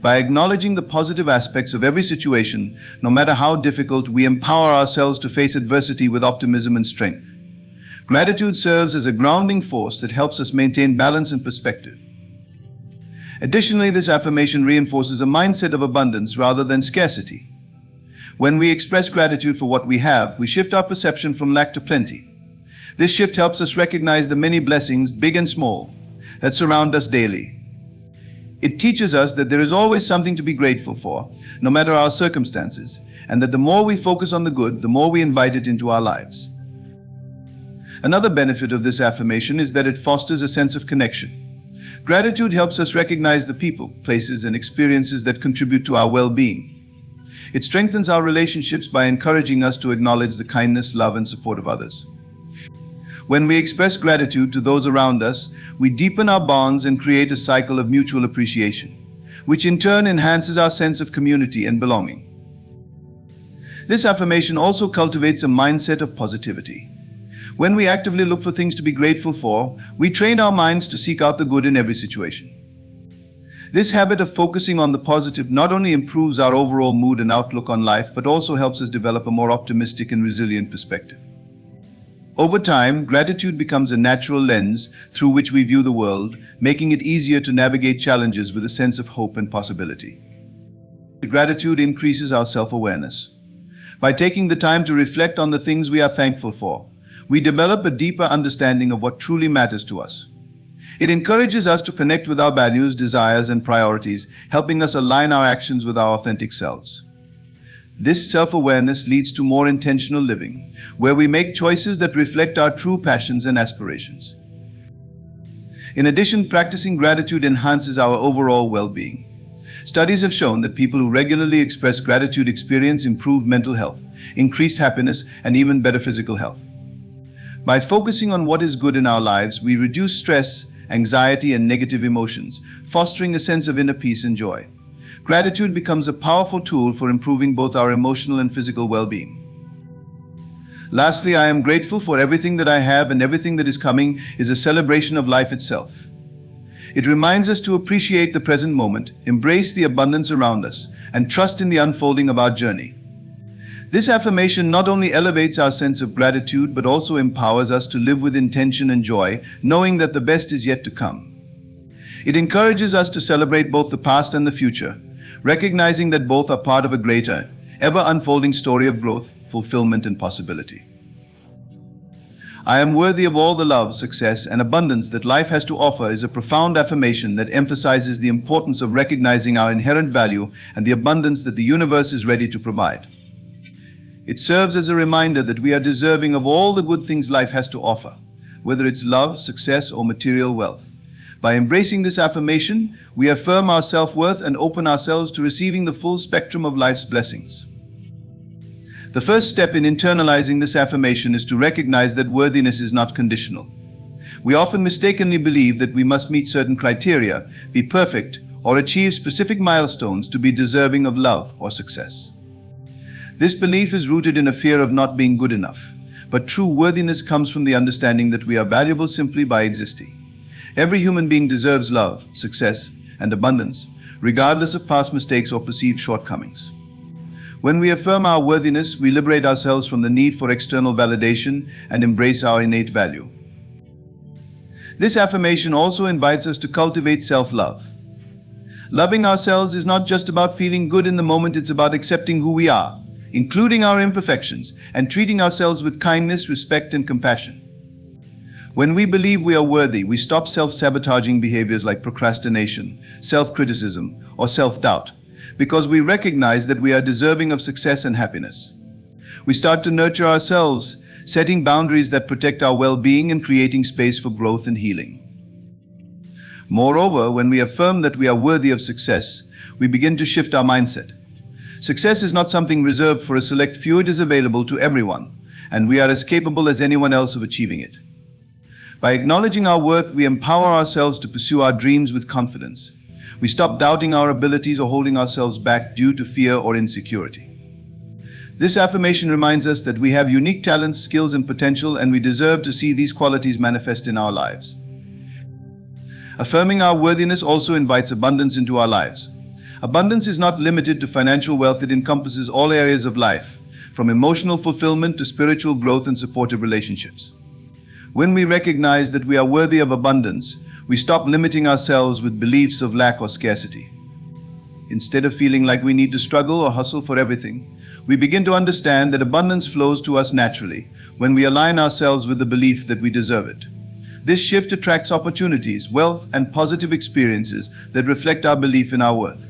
By acknowledging the positive aspects of every situation, no matter how difficult, we empower ourselves to face adversity with optimism and strength. Gratitude serves as a grounding force that helps us maintain balance and perspective. Additionally, this affirmation reinforces a mindset of abundance rather than scarcity. When we express gratitude for what we have, we shift our perception from lack to plenty. This shift helps us recognize the many blessings, big and small, that surround us daily. It teaches us that there is always something to be grateful for, no matter our circumstances, and that the more we focus on the good, the more we invite it into our lives. Another benefit of this affirmation is that it fosters a sense of connection. Gratitude helps us recognize the people, places, and experiences that contribute to our well-being. It strengthens our relationships by encouraging us to acknowledge the kindness, love, and support of others. When we express gratitude to those around us, we deepen our bonds and create a cycle of mutual appreciation, which in turn enhances our sense of community and belonging. This affirmation also cultivates a mindset of positivity. When we actively look for things to be grateful for, we train our minds to seek out the good in every situation. This habit of focusing on the positive not only improves our overall mood and outlook on life, but also helps us develop a more optimistic and resilient perspective. Over time, gratitude becomes a natural lens through which we view the world, making it easier to navigate challenges with a sense of hope and possibility. Gratitude increases our self-awareness. By taking the time to reflect on the things we are thankful for, we develop a deeper understanding of what truly matters to us. It encourages us to connect with our values, desires, and priorities, helping us align our actions with our authentic selves. This self-awareness leads to more intentional living, where we make choices that reflect our true passions and aspirations. In addition, practicing gratitude enhances our overall well-being. Studies have shown that people who regularly express gratitude experience improved mental health, increased happiness, and even better physical health. By focusing on what is good in our lives, we reduce stress, anxiety, and negative emotions, fostering a sense of inner peace and joy. Gratitude becomes a powerful tool for improving both our emotional and physical well-being. Lastly, I am grateful for everything that I have, and everything that is coming is a celebration of life itself. It reminds us to appreciate the present moment, embrace the abundance around us, and trust in the unfolding of our journey. This affirmation not only elevates our sense of gratitude, but also empowers us to live with intention and joy, knowing that the best is yet to come. It encourages us to celebrate both the past and the future, recognizing that both are part of a greater, ever-unfolding story of growth, fulfillment, and possibility. I am worthy of all the love, success, and abundance that life has to offer is a profound affirmation that emphasizes the importance of recognizing our inherent value and the abundance that the universe is ready to provide. It serves as a reminder that we are deserving of all the good things life has to offer, whether it's love, success, or material wealth. By embracing this affirmation, we affirm our self-worth and open ourselves to receiving the full spectrum of life's blessings. The first step in internalizing this affirmation is to recognize that worthiness is not conditional. We often mistakenly believe that we must meet certain criteria, be perfect, or achieve specific milestones to be deserving of love or success. This belief is rooted in a fear of not being good enough, but true worthiness comes from the understanding that we are valuable simply by existing. Every human being deserves love, success, and abundance, regardless of past mistakes or perceived shortcomings. When we affirm our worthiness, we liberate ourselves from the need for external validation and embrace our innate value. This affirmation also invites us to cultivate self-love. Loving ourselves is not just about feeling good in the moment, it's about accepting who we are, including our imperfections, and treating ourselves with kindness, respect, and compassion. When we believe we are worthy, we stop self-sabotaging behaviors like procrastination, self-criticism, or self-doubt, because we recognize that we are deserving of success and happiness. We start to nurture ourselves, setting boundaries that protect our well-being and creating space for growth and healing. Moreover, when we affirm that we are worthy of success, we begin to shift our mindset. Success is not something reserved for a select few, it is available to everyone, and we are as capable as anyone else of achieving it. By acknowledging our worth, we empower ourselves to pursue our dreams with confidence. We stop doubting our abilities or holding ourselves back due to fear or insecurity. This affirmation reminds us that we have unique talents, skills, and potential, and we deserve to see these qualities manifest in our lives. Affirming our worthiness also invites abundance into our lives. Abundance is not limited to financial wealth, it encompasses all areas of life, from emotional fulfillment to spiritual growth and supportive relationships. When we recognize that we are worthy of abundance, we stop limiting ourselves with beliefs of lack or scarcity. Instead of feeling like we need to struggle or hustle for everything, we begin to understand that abundance flows to us naturally when we align ourselves with the belief that we deserve it. This shift attracts opportunities, wealth, and positive experiences that reflect our belief in our worth.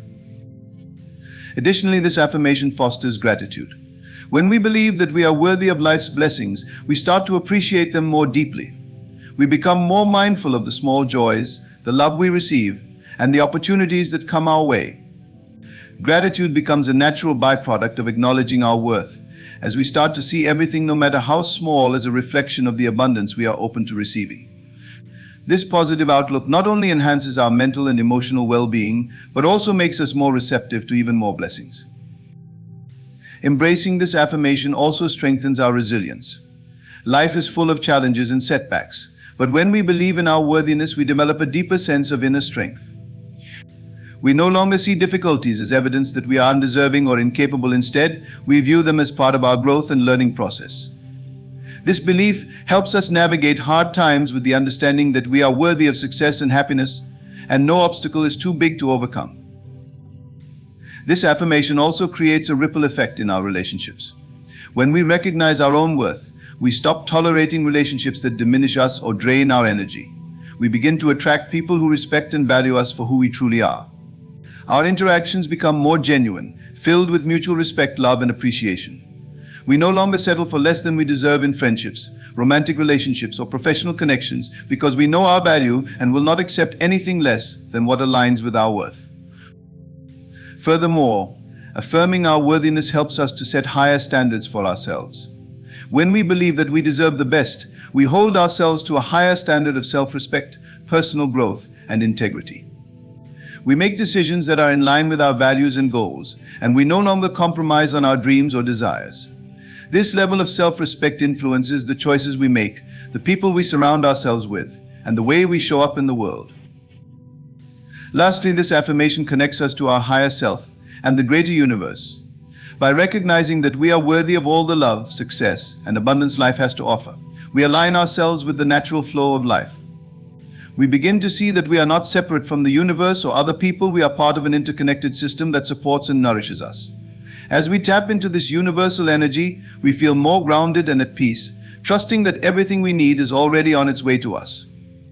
Additionally, this affirmation fosters gratitude. When we believe that we are worthy of life's blessings, we start to appreciate them more deeply. We become more mindful of the small joys, the love we receive, and the opportunities that come our way. Gratitude becomes a natural byproduct of acknowledging our worth, as we start to see everything, no matter how small, as a reflection of the abundance we are open to receiving. This positive outlook not only enhances our mental and emotional well-being, but also makes us more receptive to even more blessings. Embracing this affirmation also strengthens our resilience. Life is full of challenges and setbacks, but when we believe in our worthiness, we develop a deeper sense of inner strength. We no longer see difficulties as evidence that we are undeserving or incapable. Instead, we view them as part of our growth and learning process. This belief helps us navigate hard times with the understanding that we are worthy of success and happiness, and no obstacle is too big to overcome. This affirmation also creates a ripple effect in our relationships. When we recognize our own worth, we stop tolerating relationships that diminish us or drain our energy. We begin to attract people who respect and value us for who we truly are. Our interactions become more genuine, filled with mutual respect, love, and appreciation. We no longer settle for less than we deserve in friendships, romantic relationships, or professional connections, because we know our value and will not accept anything less than what aligns with our worth. Furthermore, affirming our worthiness helps us to set higher standards for ourselves. When we believe that we deserve the best, we hold ourselves to a higher standard of self-respect, personal growth, and integrity. We make decisions that are in line with our values and goals, and we no longer compromise on our dreams or desires. This level of self-respect influences the choices we make, the people we surround ourselves with, and the way we show up in the world. Lastly, this affirmation connects us to our higher self and the greater universe. By recognizing that we are worthy of all the love, success, and abundance life has to offer, we align ourselves with the natural flow of life. We begin to see that we are not separate from the universe or other people. We are part of an interconnected system that supports and nourishes us. As we tap into this universal energy, we feel more grounded and at peace, trusting that everything we need is already on its way to us.